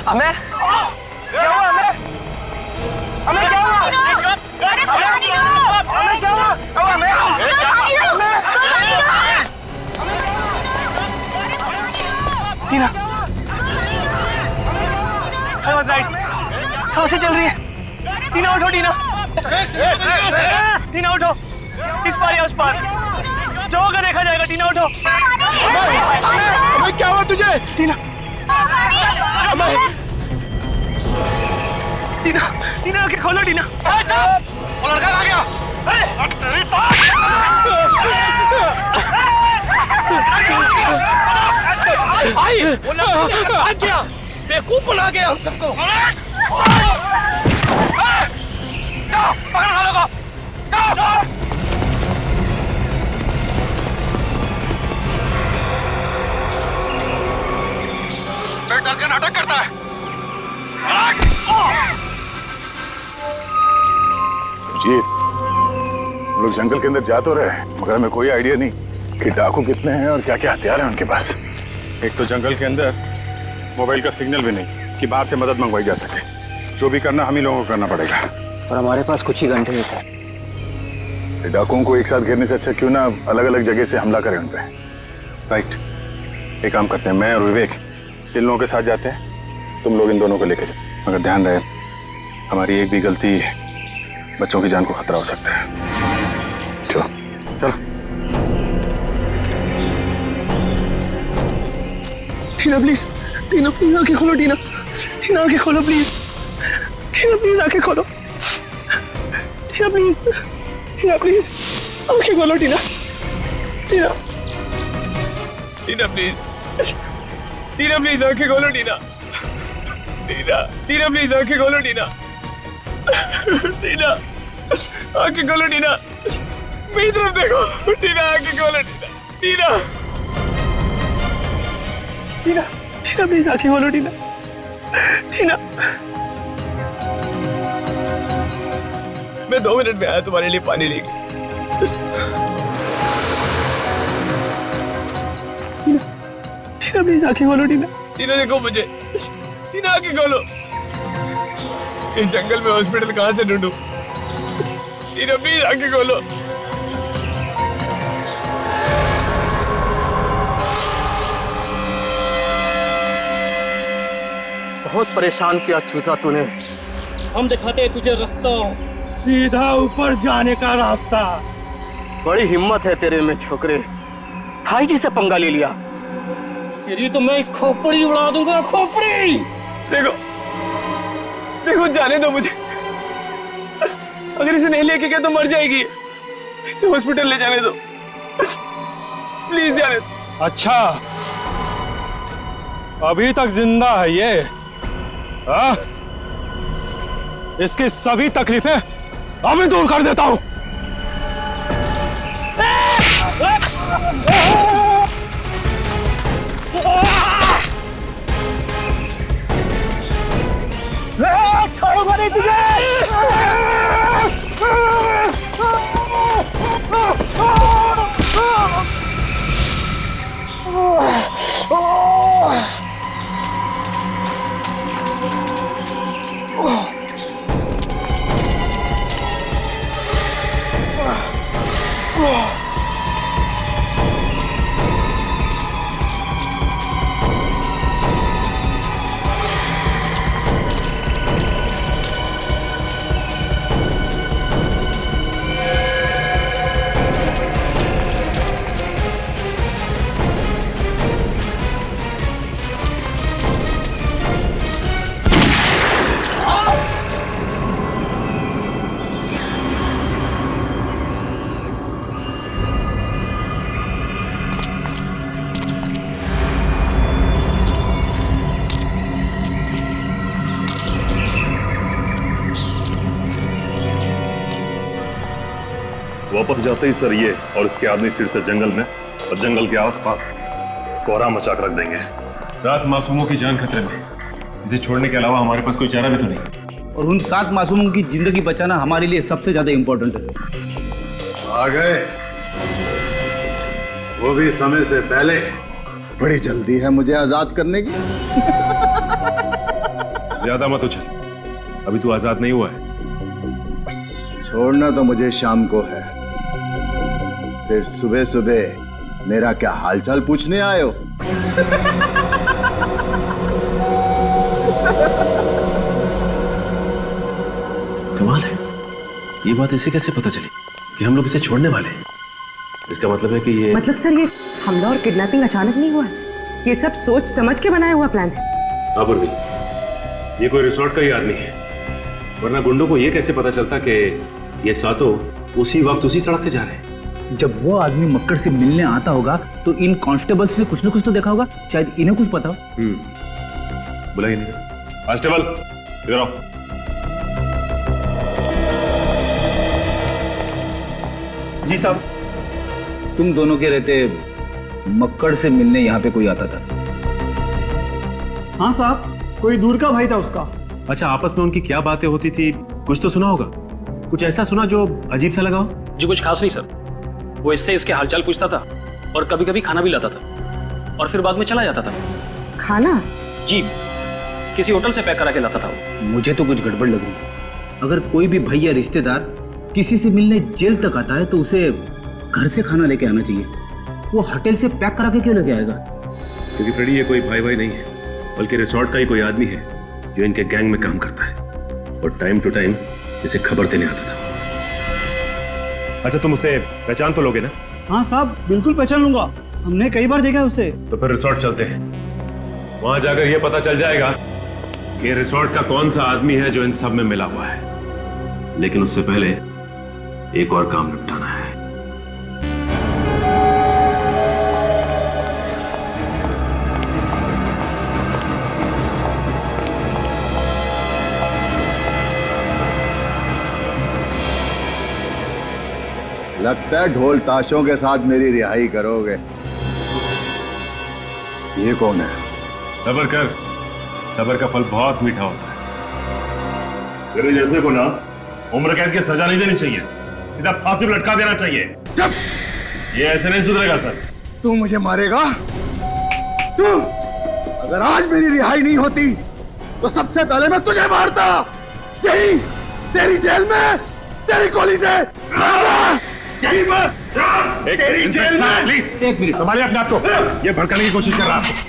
Speaker 9: हमें क्या हुआ? हमें क्या हुआ? टीना, सांसें चल रही है। टीना उठो, टीना उठो, इस पार या उस पार जो होगा देखा जाएगा। टीना उठो।
Speaker 18: हमें क्या हुआ तुझे?
Speaker 9: टीना, टीना आंखें खोलो। टीना,
Speaker 13: वो लड़का कहाँ गया?
Speaker 18: भाई वो लड़का कहाँ गया? बेवकूफ बना गया हम सबको। पकड़ लोगों को। डर के नाटक करता है।
Speaker 6: जी, हम लोग जंगल के अंदर जा तो रहे हैं, मगर हमें कोई आइडिया नहीं कि डाकू कितने हैं और क्या क्या हथियार हैं उनके पास।
Speaker 11: एक तो जंगल के अंदर मोबाइल का सिग्नल भी नहीं कि बाहर से मदद मंगवाई जा सके। जो भी करना हम ही लोगों को करना पड़ेगा।
Speaker 8: और हमारे पास कुछ ही घंटे हैं सर।
Speaker 6: डाकुओं को एक साथ घेरने से अच्छा क्यों ना अलग अलग जगह से हमला करें उन पे। राइट, एक काम करते हैं, मैं और विवेक
Speaker 11: इन लोगों के साथ जाते हैं, तुम लोग इन दोनों को लेके जाओ, मगर ध्यान रहे हमारी एक भी गलती बच्चों की जान को खतरा हो सकता है। चलो चलो।
Speaker 9: टीना प्लीज, टीना प्लीज आंखें खोलो, टीना टीना आंखें खोलो प्लीज, टीना प्लीज आंखें खोलो, टीना प्लीज, टीना प्लीज आंखें खोलो, टीना टीना टीना प्लीज, टीना प्लीज आंखें खोलो, टीना टीना टीना प्लीज आंखें खोलो, टीना टीना आंखें खोलो, टीना मेरी तरफ देखो, टीना आंखें खोलो, टीना टीना टीना प्लीज आंखें खोलो, टीना टीना। मैं 2 मिनट में आया तुम्हारे लिए पानी लेके। टीना प्लीज आंखें खोलो, टीना टीना देखो मुझे, टीना आंखें खोलो। इस जंगल में हॉस्पिटल कहाँ से ढूंढूं? टीना प्लीज आंखें खोलो। बहुत परेशान किया चूसा तूने। हम दिखाते हैं तुझे रास्ता, सीधा ऊपर जाने का रास्ता। बड़ी हिम्मत है तेरे में छोकरे, भाई जी से पंगा ले लिया। तेरी तो मैं खोपड़ी उड़ा दूंगा, खोपड़ी। देखो देखो, जाने दो मुझे, अगर इसे नहीं लेके गया तो मर जाएगी। इसे हॉस्पिटल ले जाने दो, प्लीज जाने दो।
Speaker 18: अच्छा, अभी तक जिंदा है ये? हाँ? इसकी सभी तकलीफें अभी दूर कर देता हूं। छोड़ूंगा नहीं तुझे।
Speaker 15: वापस जाते ही सर ये और इसके आदमी फिर से जंगल में और जंगल के आसपास कोहरा मचा कर रख देंगे।
Speaker 11: 7 मासूमों की जान खतरे में, इसे छोड़ने के अलावा हमारे पास कोई चारा भी तो नहीं।
Speaker 12: और उन 7 मासूमों की जिंदगी बचाना हमारे लिए सबसे ज्यादा इंपॉर्टेंट है।
Speaker 1: आ गए, वो भी समय से पहले। बड़ी जल्दी है मुझे आजाद करने की।
Speaker 15: ज्यादा मत उछल, अभी तू आजाद नहीं हुआ है।
Speaker 1: छोड़ना तो मुझे शाम को है, फिर सुबह सुबह मेरा क्या हालचाल पूछने आए हो?
Speaker 15: कमाल है, ये बात इसे कैसे पता चली कि हम लोग इसे छोड़ने वाले हैं? इसका मतलब है कि ये
Speaker 22: मतलब सर, ये हमला और किडनैपिंग अचानक नहीं हुआ है, ये सब सोच समझ के बनाया हुआ प्लान है।
Speaker 15: हाँ परवीन, ये कोई रिसोर्ट का ही आदमी है, वरना गुंडों को ये कैसे पता चलता कि ये सातों उसी वक्त उसी सड़क से जा रहे हैं?
Speaker 12: जब वो आदमी मक्कड़ से मिलने आता होगा तो इन कांस्टेबल्स ने कुछ ना कुछ तो देखा होगा, शायद इन्हें कुछ पता हो।
Speaker 15: बुलाइए नहीं। कांस्टेबल इधर आओ।
Speaker 12: जी साहब। तुम दोनों के रहते मक्कड़ से मिलने यहाँ पे कोई आता था?
Speaker 9: हाँ साहब, कोई दूर का भाई था उसका।
Speaker 15: अच्छा, आपस में उनकी क्या बातें होती थी, कुछ तो सुना होगा? कुछ ऐसा सुना जो अजीब सा लगा हो?
Speaker 7: जी कुछ खास नहीं सर, वो इससे इसके हालचाल पूछता था और कभी कभी खाना भी लाता था और फिर बाद में चला जाता था।
Speaker 22: खाना?
Speaker 7: जी, किसी होटल से पैक करा के लाता था वो।
Speaker 12: मुझे तो कुछ गड़बड़ लग रही है। अगर कोई भी भाई या रिश्तेदार किसी से मिलने जेल तक आता है तो उसे घर से खाना लेके आना चाहिए। वो होटल से पैक करा के क्यों लेके आएगा?
Speaker 15: क्योंकि फ्रेडी ये कोई भाई भाई नहीं है, बल्कि रिसोर्ट का ही कोई आदमी है जो इनके गैंग में काम करता है और टाइम टू टाइम इसे खबर देने आता था। अच्छा, तुम उसे पहचान तो लोगे ना?
Speaker 5: हाँ साहब, बिल्कुल पहचान लूंगा, हमने कई बार देखा है उसे।
Speaker 15: तो फिर रिसोर्ट चलते हैं, वहां जाकर यह पता चल जाएगा कि रिसोर्ट का कौन सा आदमी है जो इन सब में मिला हुआ है। लेकिन उससे पहले एक और काम निपटाना है।
Speaker 1: लगता है ढोल ताशों के साथ मेरी रिहाई करोगे। ये कौन है?
Speaker 15: सब्र कर, सब्र का फल बहुत मीठा होता है। तेरे जैसे को ना उम्र कैद की सजा नहीं देनी चाहिए, सीधा फांसी पर लटका देना चाहिए। ये ऐसे नहीं सुधरेगा सर।
Speaker 17: तू मुझे मारेगा? तू अगर आज मेरी रिहाई नहीं होती तो सबसे पहले मैं तुझे मारता, यही तेरी जेल में, तेरी गोली से।
Speaker 15: यहीं पर तेरी जेल में। प्लीज एक मिनट संभालिए अपने आप को, ये भड़काने की कोशिश कर रहा है आपको।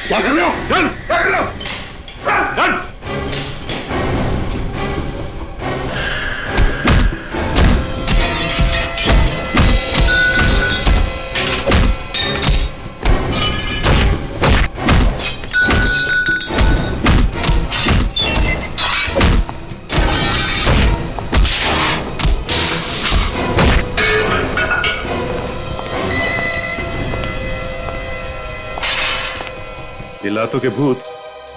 Speaker 15: क्या कर रहे हो? चल, क्या कर रहे हो? चल। लातों के भूत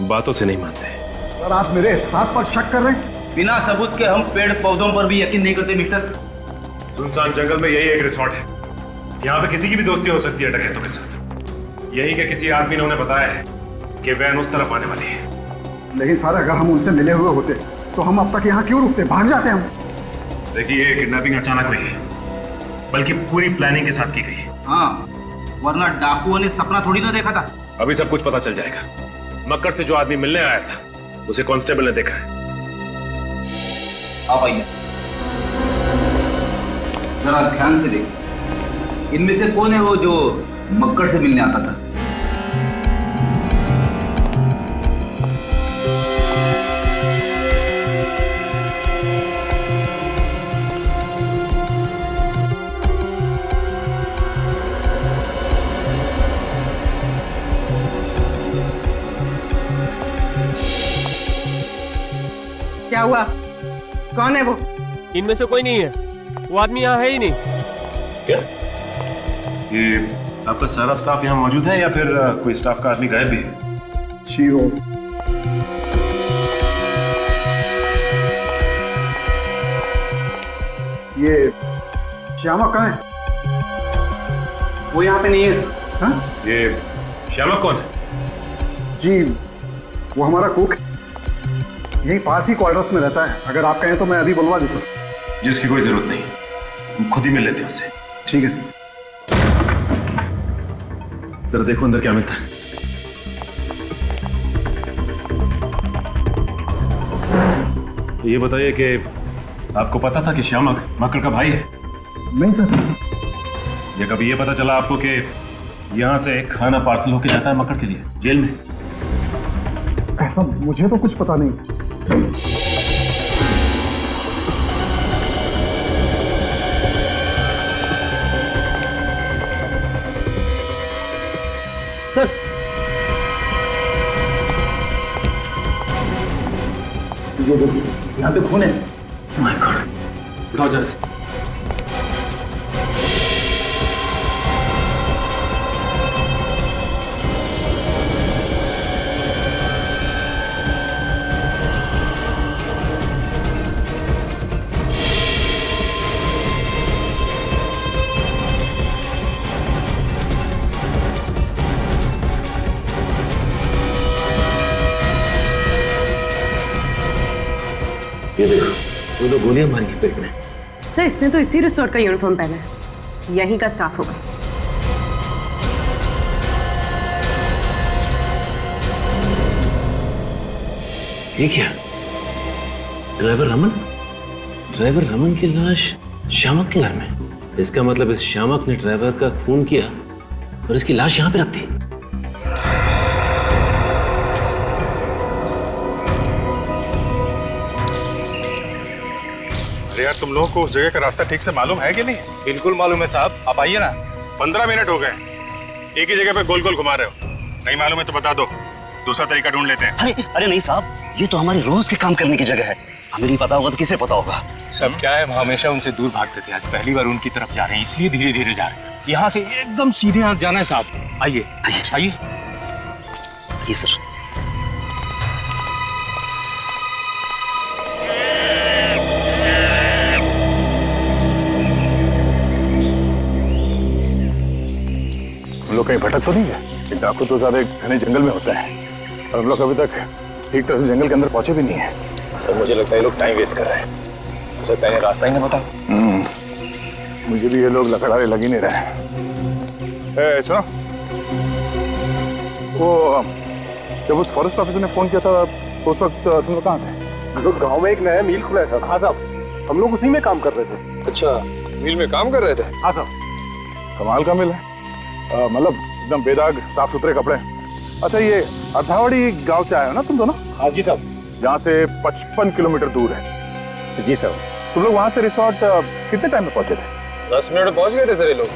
Speaker 15: बातों से नहीं मानते।
Speaker 17: सर, आप मेरे हाथ पर शक कर रहे हैं?
Speaker 12: बिना सबूत के हम पेड़ पौधों पर भी यकीन नहीं करते मिस्टर।
Speaker 15: सुनसान जंगल में यही एक रिसोर्ट है, यहाँ पे किसी की भी दोस्ती हो सकती है डकैतों के साथ। यही के किसी आदमी ने उन्हें बताया है कि वैन उस तरफ आने वाली है।
Speaker 17: लेकिन सर, अगर हम उनसे मिले हुए होते तो हम अब तक यहाँ क्यों रुकते? भाग जाते हम।
Speaker 15: देखिए, ये किडनैपिंग अचानक हुई है, बल्कि पूरी प्लानिंग के साथ की गई है।
Speaker 12: हाँ, वरना डाकुओं ने सपना थोड़ी ना देखा था।
Speaker 15: अभी सब कुछ पता चल जाएगा। मक्कर से जो आदमी मिलने आया था उसे कांस्टेबल ने देखा है।
Speaker 12: आप आइए, जरा ध्यान से देखिए, इनमें से कौन है वो जो मक्कर से मिलने आता था?
Speaker 22: क्या हुआ? कौन है वो?
Speaker 18: इनमें से कोई नहीं है, वो आदमी यहाँ है ही नहीं।
Speaker 15: क्या ये आपका सारा स्टाफ यहाँ मौजूद है या फिर कोई स्टाफ का आदमी गायब भी है?
Speaker 17: शीरो, ये श्यामा कहाँ है?
Speaker 12: वो यहाँ पे नहीं है।
Speaker 17: हाँ?
Speaker 15: ये श्यामा कौन है?
Speaker 17: जी, वो हमारा कुक है, यही पास ही क्वार्टर्स में रहता है। अगर आप कहें तो मैं अभी बुलवा देता हूँ।
Speaker 15: जिसकी कोई जरूरत नहीं, हम खुद ही मिल लेते हैं उससे।
Speaker 17: ठीक है सर।
Speaker 15: जरा देखो अंदर क्या मिलता है। ये बताइए कि आपको पता था कि श्यामक मक्कर का भाई है?
Speaker 17: नहीं सर।
Speaker 15: या कभी ये पता चला आपको कि यहाँ से खाना पार्सल होके जाता है मक्कर के लिए जेल में?
Speaker 17: ऐसा मुझे तो कुछ पता नहीं।
Speaker 12: सर, ये देखिए, यहाँ पे खून है। माय गॉड, उठाओ जरा से।
Speaker 15: ये देखो, वो तो गोलियां मारी हैं पेट में।
Speaker 22: सर, इसने तो इसी रिसोर्ट का यूनिफॉर्म पहना है, यहीं का स्टाफ होगा।
Speaker 15: ये क्या? ड्राइवर रमन? ड्राइवर रमन की लाश श्यामक के घर में? इसका मतलब इस श्यामक ने ड्राइवर का खून किया
Speaker 2: और इसकी लाश यहाँ पे रख दी।
Speaker 11: अरे यार, तुम लोगों को उस जगह का रास्ता ठीक से मालूम है कि नहीं?
Speaker 18: बिल्कुल मालूम है साहब, आप आइए ना।
Speaker 11: 15 मिनट हो गए, एक ही जगह पे गोल गोल घुमा रहे हो। नहीं मालूम है तो बता दो, दूसरा तरीका ढूंढ लेते हैं।
Speaker 2: अरे नहीं साहब, ये तो हमारी रोज के काम करने की जगह है। हमें नहीं पता होगा तो किसे पता होगा?
Speaker 18: सब क्या है, हम हमेशा उनसे दूर भागते थे, आज पहली बार उनकी तरफ जा रहे हैं, इसलिए धीरे धीरे जा रहे हैं। यहाँ से एकदम सीधे हाथ जाना है साहब। आइए आइए।
Speaker 2: ये सर।
Speaker 6: हम लोग कहीं भटक तो नहीं है? डाकू तो ज्यादा घने जंगल में होता है और हम लोग अभी तक ठीक तरह से जंगल के अंदर पहुंचे भी नहीं है।
Speaker 7: सर मुझे लगता है ये लोग टाइम वेस्ट कर रहे हैं। हो सकता है रास्ता ही नहीं पता।
Speaker 6: मुझे भी ये लोग लकड़ारे लग ही नहीं रहे। सुनो, वो जब उस फॉरेस्ट ऑफिसर ने फोन किया था तो उस वक्त तुम लोग कहाँ थे?
Speaker 21: लोग गांव में एक नया मिल खुला था। हाँ साहब, हम लोग उसी में काम कर रहे थे।
Speaker 7: अच्छा, मिल में काम कर रहे थे?
Speaker 21: हाँ साहब।
Speaker 6: कमाल का मिल है, मतलब एकदम बेदाग साफ सुथरे कपड़े। अच्छा, ये अर्धावाड़ी गांव से आए हो ना तुम दोनों?
Speaker 21: हाँ जी साहब।
Speaker 6: जहाँ से 55 किलोमीटर दूर है।
Speaker 7: जी साहब।
Speaker 6: तुम लोग वहां से रिसोर्ट कितने टाइम में पहुंचे थे?
Speaker 7: 10 मिनट में पहुंच गए थे सर ये लोग।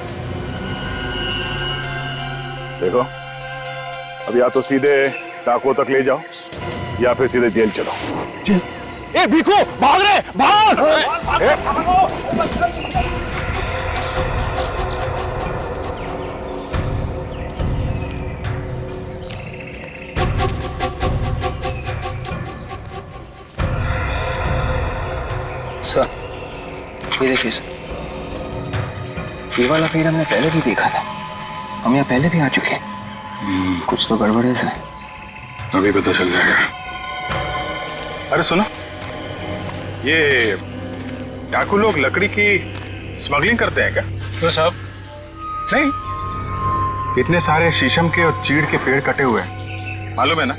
Speaker 6: देखो, अब या तो सीधे डाकुओं तक ले जाओ या फिर सीधे जेल चलो।
Speaker 13: ए भिखू, भाग रहे, भाग!
Speaker 8: सर, ये देखिए सर, ये वाला पेड़ हमने पहले भी देखा था। हम यहाँ पहले भी आ चुके हैं। कुछ तो गड़बड़ है सर।
Speaker 11: अभी पता चल जाएगा। अरे सुनो, ये डाकू लोग लकड़ी की स्मगलिंग करते हैं क्या?
Speaker 18: तो साहब
Speaker 11: नहीं, इतने सारे शीशम के और चीड़ के पेड़ कटे हुए हैं, मालूम है ना?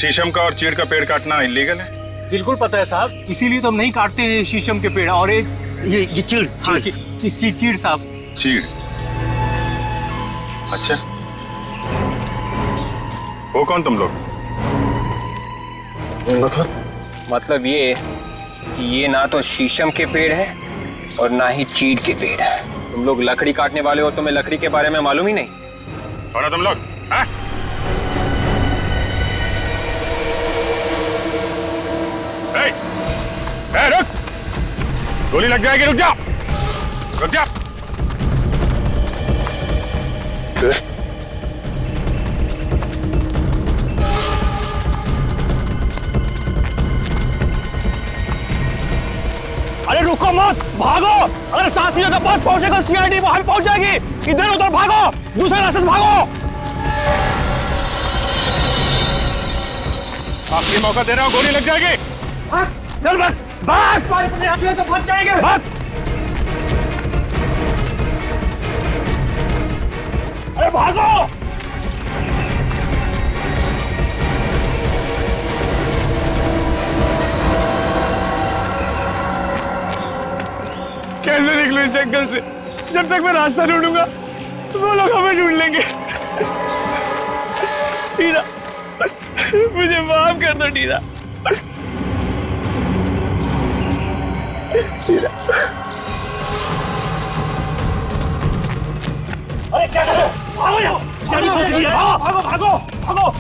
Speaker 11: शीशम का और चीड़ का पेड़ काटना इलीगल है।
Speaker 18: बिल्कुल पता है साहब, इसीलिए तो हम नहीं काटते हैं शीशम के पेड़। और एक
Speaker 2: ये चीड़।
Speaker 18: हाँ, चीड़ साहब।
Speaker 11: चीड़? अच्छा, वो कौन तुम लोग?
Speaker 8: मतलब ये कि ये ना तो शीशम के पेड़ है और ना ही चीड़ के पेड़ है। तुम लोग लकड़ी काटने वाले हो, तुम्हें लकड़ी के बारे में मालूम ही नहीं।
Speaker 11: कौन हो तुम लोग? हाँ? रुक! गोली लग जाएगी, रुक जा! रुक जा!
Speaker 13: अरे रुको मत, भागो! अगर साथी के पास पहुंचेगा सीआईडी वहां पहुंच जाएगी। इधर उधर भागो, दूसरे रास्ते से भागो।
Speaker 11: आखिरी मौका दे रहा हूं, गोली लग जाएगी।
Speaker 13: चल बस, भाग! तो फंस जाएंगे। भाग! अरे भागो!
Speaker 18: कैसे निकलूं इस जंगल से? जब तक मैं रास्ता ढूंढूंगा वो लोग हमें ढूंढ लेंगे। टीना, मुझे माफ कर दो टीना।
Speaker 13: अरे क्या कर रहे हो? भागो यहाँ! भागो भागो भागो!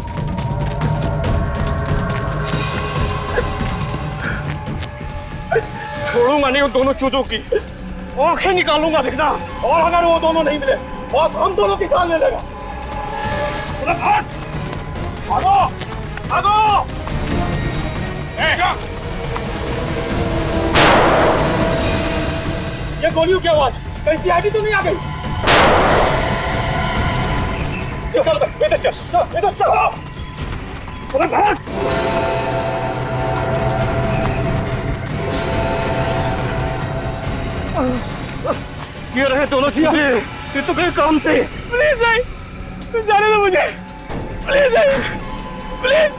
Speaker 13: छोड़ूंगा नहीं उन दोनों चूजों की, आंखें निकालूंगा देखना। और अगर वो दोनों नहीं मिले बस हम दोनों की जान ले लेगा। भाग! भागो भागो! ये गोलियों की आवाज कहीं सीआईडी तो नहीं आ गई? चल इधर चल, इधर चल। अरे भाग! ये रहे दोनों चीजें, ये तो कहीं काम से। प्लीज आई, जाने दो मुझे। प्लीज आई, प्लीज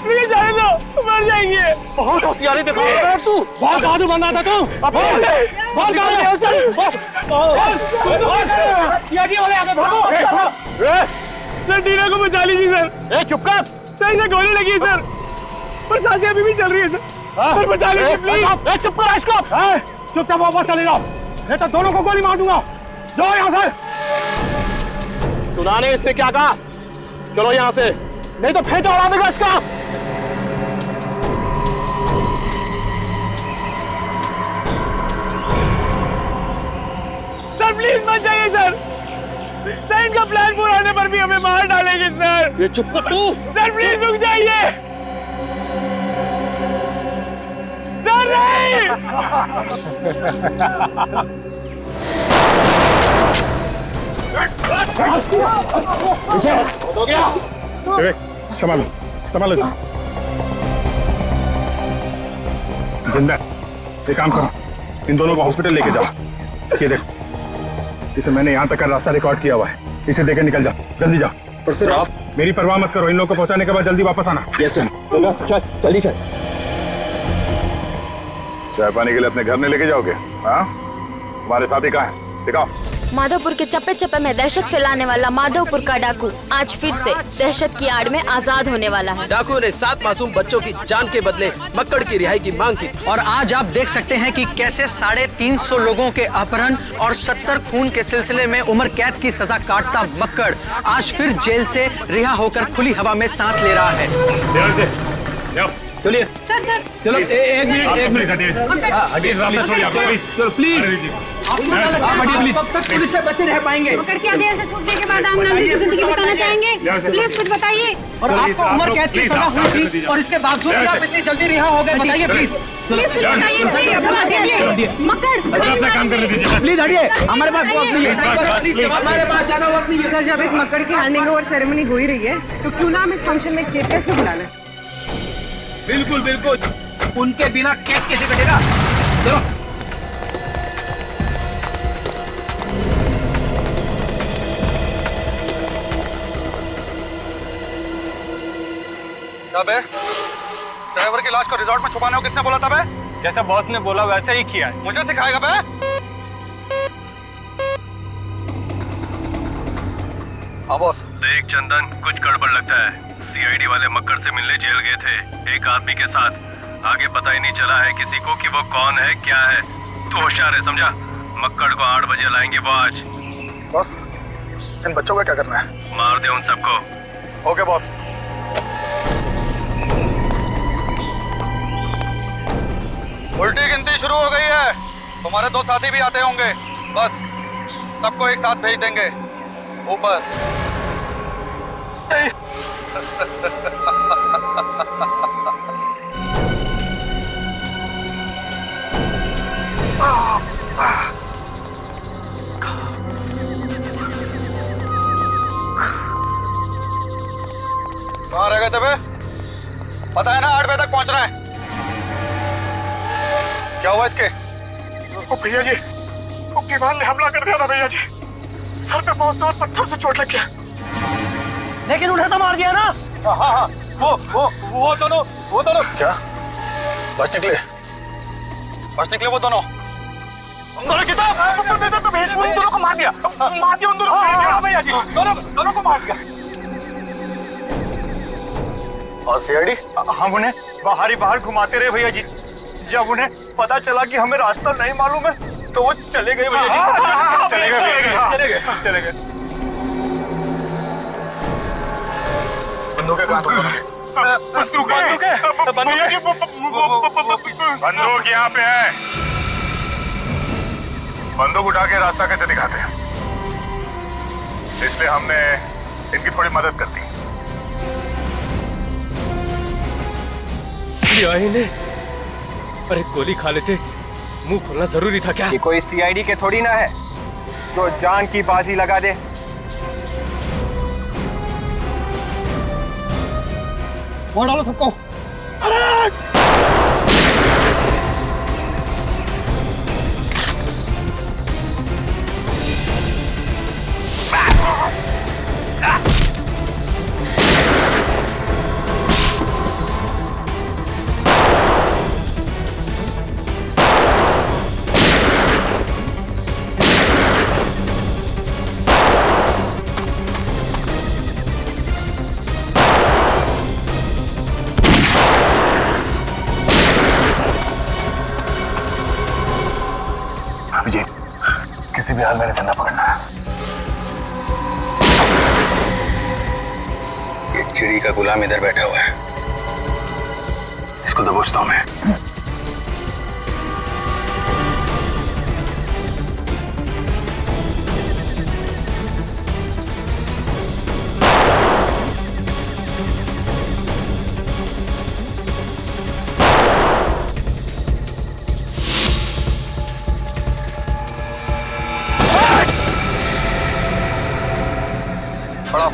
Speaker 13: प्लीज जाने दो, मर जाएंगे। बहुत होशियारी दिखा रहा है तू। बहुत बहादुर बन रहा था तू। सीआईडी वाले आगे भागो। सर टीना को बचा लीजिए सर। चुप कर। सर इसे गोली लगी है सर, पर सांसें अभी भी चल रही है सर। सर बचा लीजिए प्लीज। चुप कर इसको। चुपचाप वापस चले जाओ, नहीं तो दोनों को गोली मार दूंगा। जाओ यहाँ से। सुना नहीं इसने क्या कहा? चलो यहाँ से, नहीं तो फेंटा उड़ा देगा इसका। सर प्लीज मत जाइए सर। सर इनका प्लान पूरा होने पर भी हमें मार डालेंगे सर। ये चुप कर तू। सर प्लीज रुक जाइए। सर नहीं। हो गया।
Speaker 11: संभालो संभालो। जिंदा, एक काम करो, इन दोनों को हॉस्पिटल लेके जाओ। ये देखो, इसे मैंने यहाँ तक का रास्ता रिकॉर्ड किया हुआ है। इसे देकर निकल जाओ, जल्दी जाओ। पर सर आप मेरी परवाह मत करो, इन लोगों को पहुंचाने के बाद जल्दी वापस आना।
Speaker 13: Yes sir. चल जल्दी चल।
Speaker 11: चाय पानी के लिए अपने घर नहीं लेके जाओगे? हाँ, हमारे साथी कहाँ है? दिखाओ।
Speaker 10: माधोपुर के चप्पे चप्पे में दहशत फैलाने वाला माधोपुर का डाकू आज फिर से दहशत की आड़ में आजाद होने वाला है।
Speaker 18: डाकू ने 7 मासूम बच्चों की जान के बदले मक्कड़ की रिहाई की मांग की।
Speaker 16: और आज आप देख सकते हैं कि कैसे 350 लोगों के अपहरण और 70 खून के सिलसिले में उम्र कैद की सजा काटता मक्कड़ आज फिर जेल से रिहा होकर खुली हवा में सांस ले रहा है।
Speaker 13: चलिए चलो एक मिनट चलो प्लीज। कब तक पुलिस से बचे रह पाएंगे?
Speaker 3: मक्कड़ की जेल से छूटने के बाद आप नागरिक की जिंदगी बिताना चाहेंगे? प्लीज कुछ बताइए।
Speaker 16: और आपको उम्र कैद की सजा हुई थी और इसके बावजूद आप इतनी जल्दी रिहा हो गए, बताइए प्लीज।
Speaker 3: प्लीज कुछ बताइए। मक्कड़
Speaker 13: अपना काम करने दीजिए प्लीज। हटिए, हमारे पास वक्त नहीं है। हमारे पास ज्यादा वक्त नहीं है।
Speaker 22: सर जब इस मक्कड़ की हैंडिंग ओवर सेरेमनी हो ही रही है तो क्यों ना हम इस फंक्शन में चीफ गेस्ट को बुला लें?
Speaker 13: बिल्कुल बिल्कुल, उनके बिना केक कैसे कटेगा? चलो
Speaker 17: बे, ड्राइवर की लाश को रिजॉर्ट में छुपाने को किसने बोला था बे?
Speaker 21: जैसा बॉस ने बोला वैसे ही किया है।
Speaker 17: मुझे सिखाएगा बे? हाँ बॉस।
Speaker 15: देख चंदन, कुछ गड़बड़ लगता है। सीआईडी वाले मक्कड़ से मिलने जेल गए थे एक आदमी के साथ। आगे पता ही नहीं चला है किसी को कि वो कौन है क्या है। तू होशियार है, समझा? मक्कड़ को 8 बजे लाएंगे वो आज।
Speaker 17: बॉस, इन बच्चों का क्या करना है?
Speaker 15: मार दे उन सबको।
Speaker 17: Okay boss. उल्टी गिनती शुरू हो गई है। तुम्हारे 2 साथी भी आते होंगे। बस सबको एक साथ भेज देंगे ऊपर। कहाँ रह गए थे बे? पता है ना 8 बजे तक पहुंचना है। क्या हुआ इसके?
Speaker 21: भैया जी, उग्रवाद ने हमला कर दिया था भैया जी। सर पे बहुत जोर पत्थर से चोट लग गया।
Speaker 13: लेकिन उन्हें तो मार दिया ना। हाँ, वो दोनों
Speaker 17: क्या बच निकले? वो दोनों? उन दोनों किताब
Speaker 21: उन दोनों को मार दिया उन दोनों को भैया जी, दोनों को मार दिया।
Speaker 17: और सीआईडी?
Speaker 21: हम उन्हें बाहर घुमाते रहे भैया जी। जब उन्हें पता चला कि हमें रास्ता नहीं मालूम है तो वो चले गए भैया जी। चले गए।
Speaker 17: बंदूकें कहाँ तुम दोनों की?
Speaker 21: बंदूक
Speaker 15: यहाँ पे है। बंदूक उठा के रास्ता कैसे दिखाते हैं, इसलिए हमने इनकी थोड़ी मदद कर दी।
Speaker 18: अरे गोली खा लेते, मुंह खोलना जरूरी था क्या?
Speaker 21: ये कोई सीआईडी के थोड़ी ना है जो जान की बाजी लगा दे।
Speaker 13: मार डालो सबको।
Speaker 15: किसी भी हाल में जिंदा पकड़ना है।
Speaker 2: एक चिड़ी का गुलाम इधर बैठा हुआ है, इसको दबोचता हूं मैं।
Speaker 12: पढ़ो,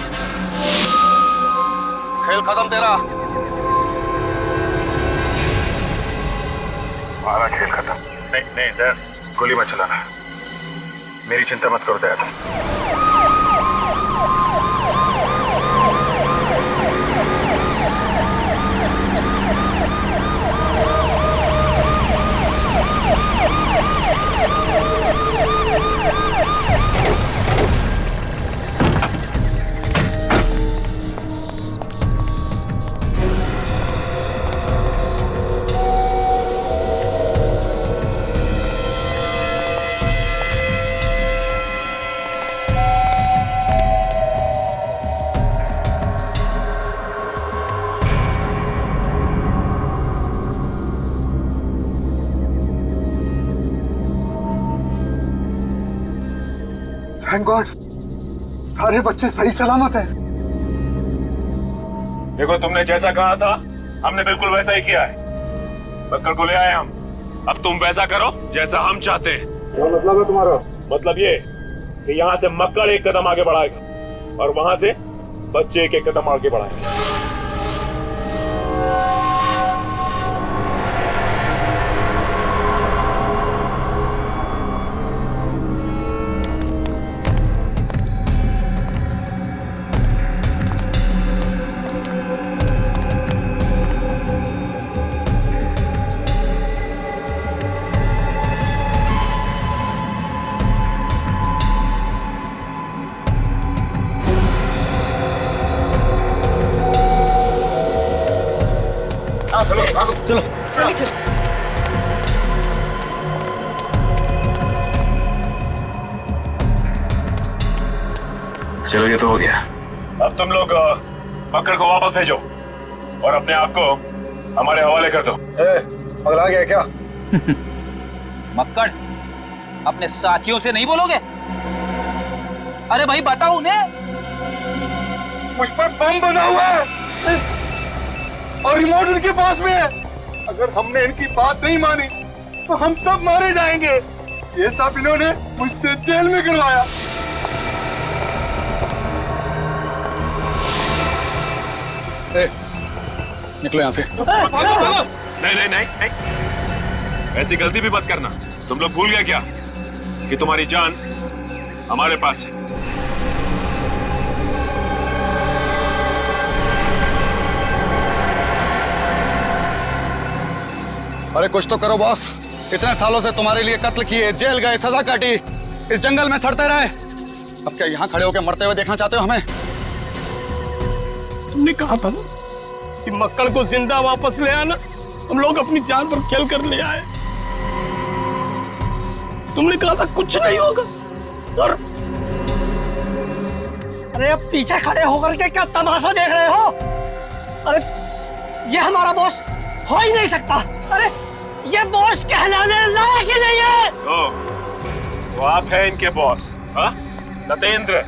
Speaker 12: खेल खत्म तेरा।
Speaker 6: हमारा खेल खत्म। नहीं नहीं दया, गोली मत चलाना। मेरी चिंता मत करो दया।
Speaker 17: थैंक गॉड, सारे बच्चे सही सलामत हैं।
Speaker 15: देखो, तुमने जैसा कहा था हमने बिल्कुल वैसा ही किया है। मक्कड़ को ले आए हम। अब तुम वैसा करो जैसा हम चाहते हैं।
Speaker 17: क्या मतलब है तुम्हारा?
Speaker 15: मतलब ये कि यहाँ से मक्कड़ एक कदम आगे बढ़ाएगा और वहां से बच्चे एक कदम आगे बढ़ाएंगे।
Speaker 12: चलो
Speaker 15: चलो, ये तो हो गया। अब तुम लोग मक्कड़ को वापस भेजो और अपने आप को हमारे हवाले कर दो।
Speaker 17: पगला गया क्या?
Speaker 12: मक्कड़, अपने साथियों से नहीं बोलोगे? अरे भाई बताओ उन्हें।
Speaker 21: मुझ पर बम बना हुआ है और रिमोट उनके पास में है। अगर हमने इनकी बात नहीं मानी तो हम सब मारे जाएंगे। ये सब इन्होंने मुझसे जेल में करवाया।
Speaker 15: निकलो यहाँ से। नहीं नहीं नहीं नहीं, ऐसी गलती भी मत करना। तुम लोग भूल गए क्या कि तुम्हारी जान हमारे पास है।
Speaker 17: अरे कुछ तो करो बॉस। इतने सालों से तुम्हारे लिए कत्ल किए, जेल गए, सजा काटी, इस जंगल में सड़ते रहे। अब क्या यहाँ खड़े होकर मरते हुए देखना चाहते हो हमें?
Speaker 9: तुमने कहा था ना कि मक्कड़ को जिंदा वापस ले आना। हम लोग अपनी जान पर खेल कर ले आए। तुमने कहा था कुछ नहीं होगा और
Speaker 16: अरे अब पीछे खड़े होकर के क्या तमाशा देख रहे हो? अरे ये हमारा बॉस हो ही नहीं सकता। अरे ये बॉस कहलाने लायक ही नहीं है।
Speaker 15: वो आप हैं इनके बॉस, हाँ? सत्येंद्र।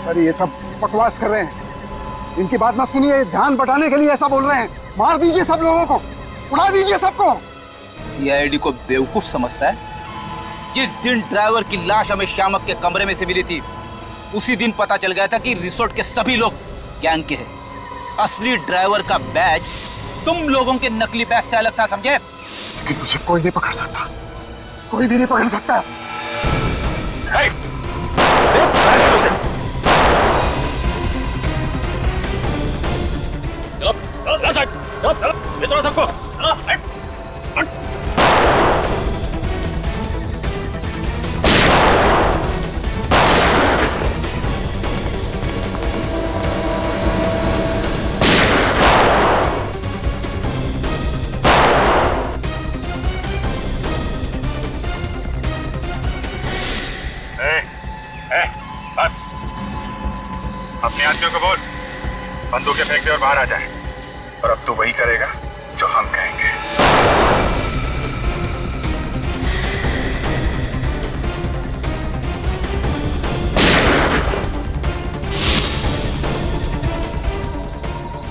Speaker 17: सर ये सब बकवास कर रहे हैं। इनकी बात ना सुनिए, ध्यान बटाने के लिए ऐसा बोल रहे हैं। मार दीजिए सब लोगों को, उड़ा दीजिए सबको।
Speaker 12: सीआईडी को बेवकूफ समझता है। जिस दिन ड्राइवर की लाश हमें श्यामक के कमरे में से मिली थी, उसी दिन पता चल गया था कि रिसोर्ट के सभी लोग गैंग के हैं। असली ड्राइवर का बैज तुम लोगों के नकली बैज से अलग था, समझे?
Speaker 17: लेकिन मुझे कोई नहीं पकड़ सकता, कोई भी नहीं पकड़ सकता।
Speaker 15: सबको
Speaker 11: बस अपने आदमियों को बोल बंदूकें फेंक दे और बाहर आ जाए। और अब तू वही करेगा जो हम कहेंगे।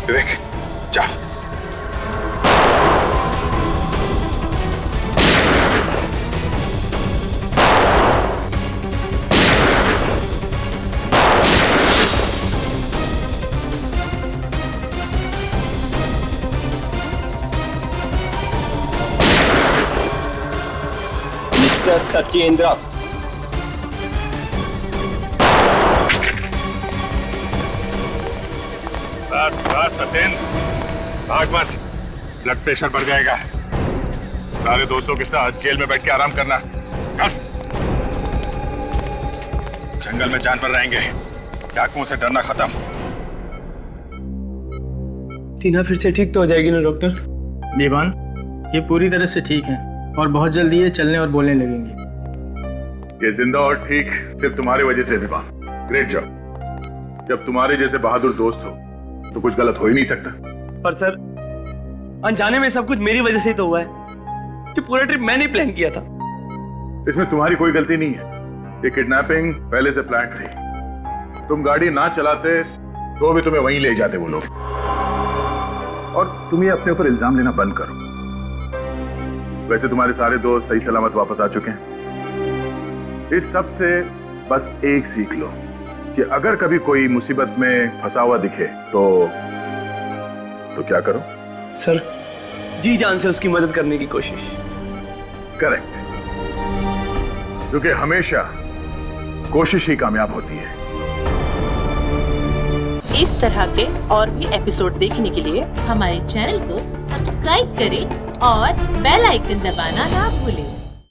Speaker 11: विवेक जा।
Speaker 9: मिस्टर सत्येंद्र,
Speaker 11: बस सत्येंद्र, भाग मत, ब्लड प्रेशर बढ़ जाएगा। सारे दोस्तों के साथ जेल में बैठ के आराम करना। चल। जंगल में जानवर रहेंगे, डाकुओं से डरना खत्म।
Speaker 9: टीना फिर से ठीक तो हो जाएगी ना डॉक्टर?
Speaker 5: बेबान, ये पूरी तरह से ठीक है और बहुत जल्दी ये चलने और बोलने लगेंगी।
Speaker 6: ये जिंदा और ठीक सिर्फ तुम्हारी वजह से विवान। Great job. जब तुम्हारे जैसे बहादुर दोस्त हो तो कुछ गलत हो ही नहीं सकता।
Speaker 9: पर सर, अनजाने में सब कुछ मेरी वजह से ही तो हुआ है। कि पूरा ट्रिप मैंने प्लान किया था।
Speaker 6: इसमें तुम्हारी कोई गलती नहीं है। ये किडनैपिंग पहले से प्लान थी। तुम गाड़ी ना चलाते तो भी तुम्हें वहीं ले जाते वो लोग। और तुम ये अपने ऊपर इल्जाम लेना बंद करो। वैसे तुम्हारे सारे दोस्त सही सलामत वापस आ चुके हैं। इस सब से बस एक सीख लो कि अगर कभी कोई मुसीबत में फंसा हुआ दिखे तो क्या करो?
Speaker 9: सर, जी जान से उसकी मदद करने की कोशिश।
Speaker 6: करेक्ट। क्योंकि हमेशा कोशिश ही कामयाब होती है।
Speaker 14: इस तरह के और भी एपिसोड देखने के लिए हमारे चैनल को सब्सक्राइब करें और बेल आइकन दबाना ना भूलें।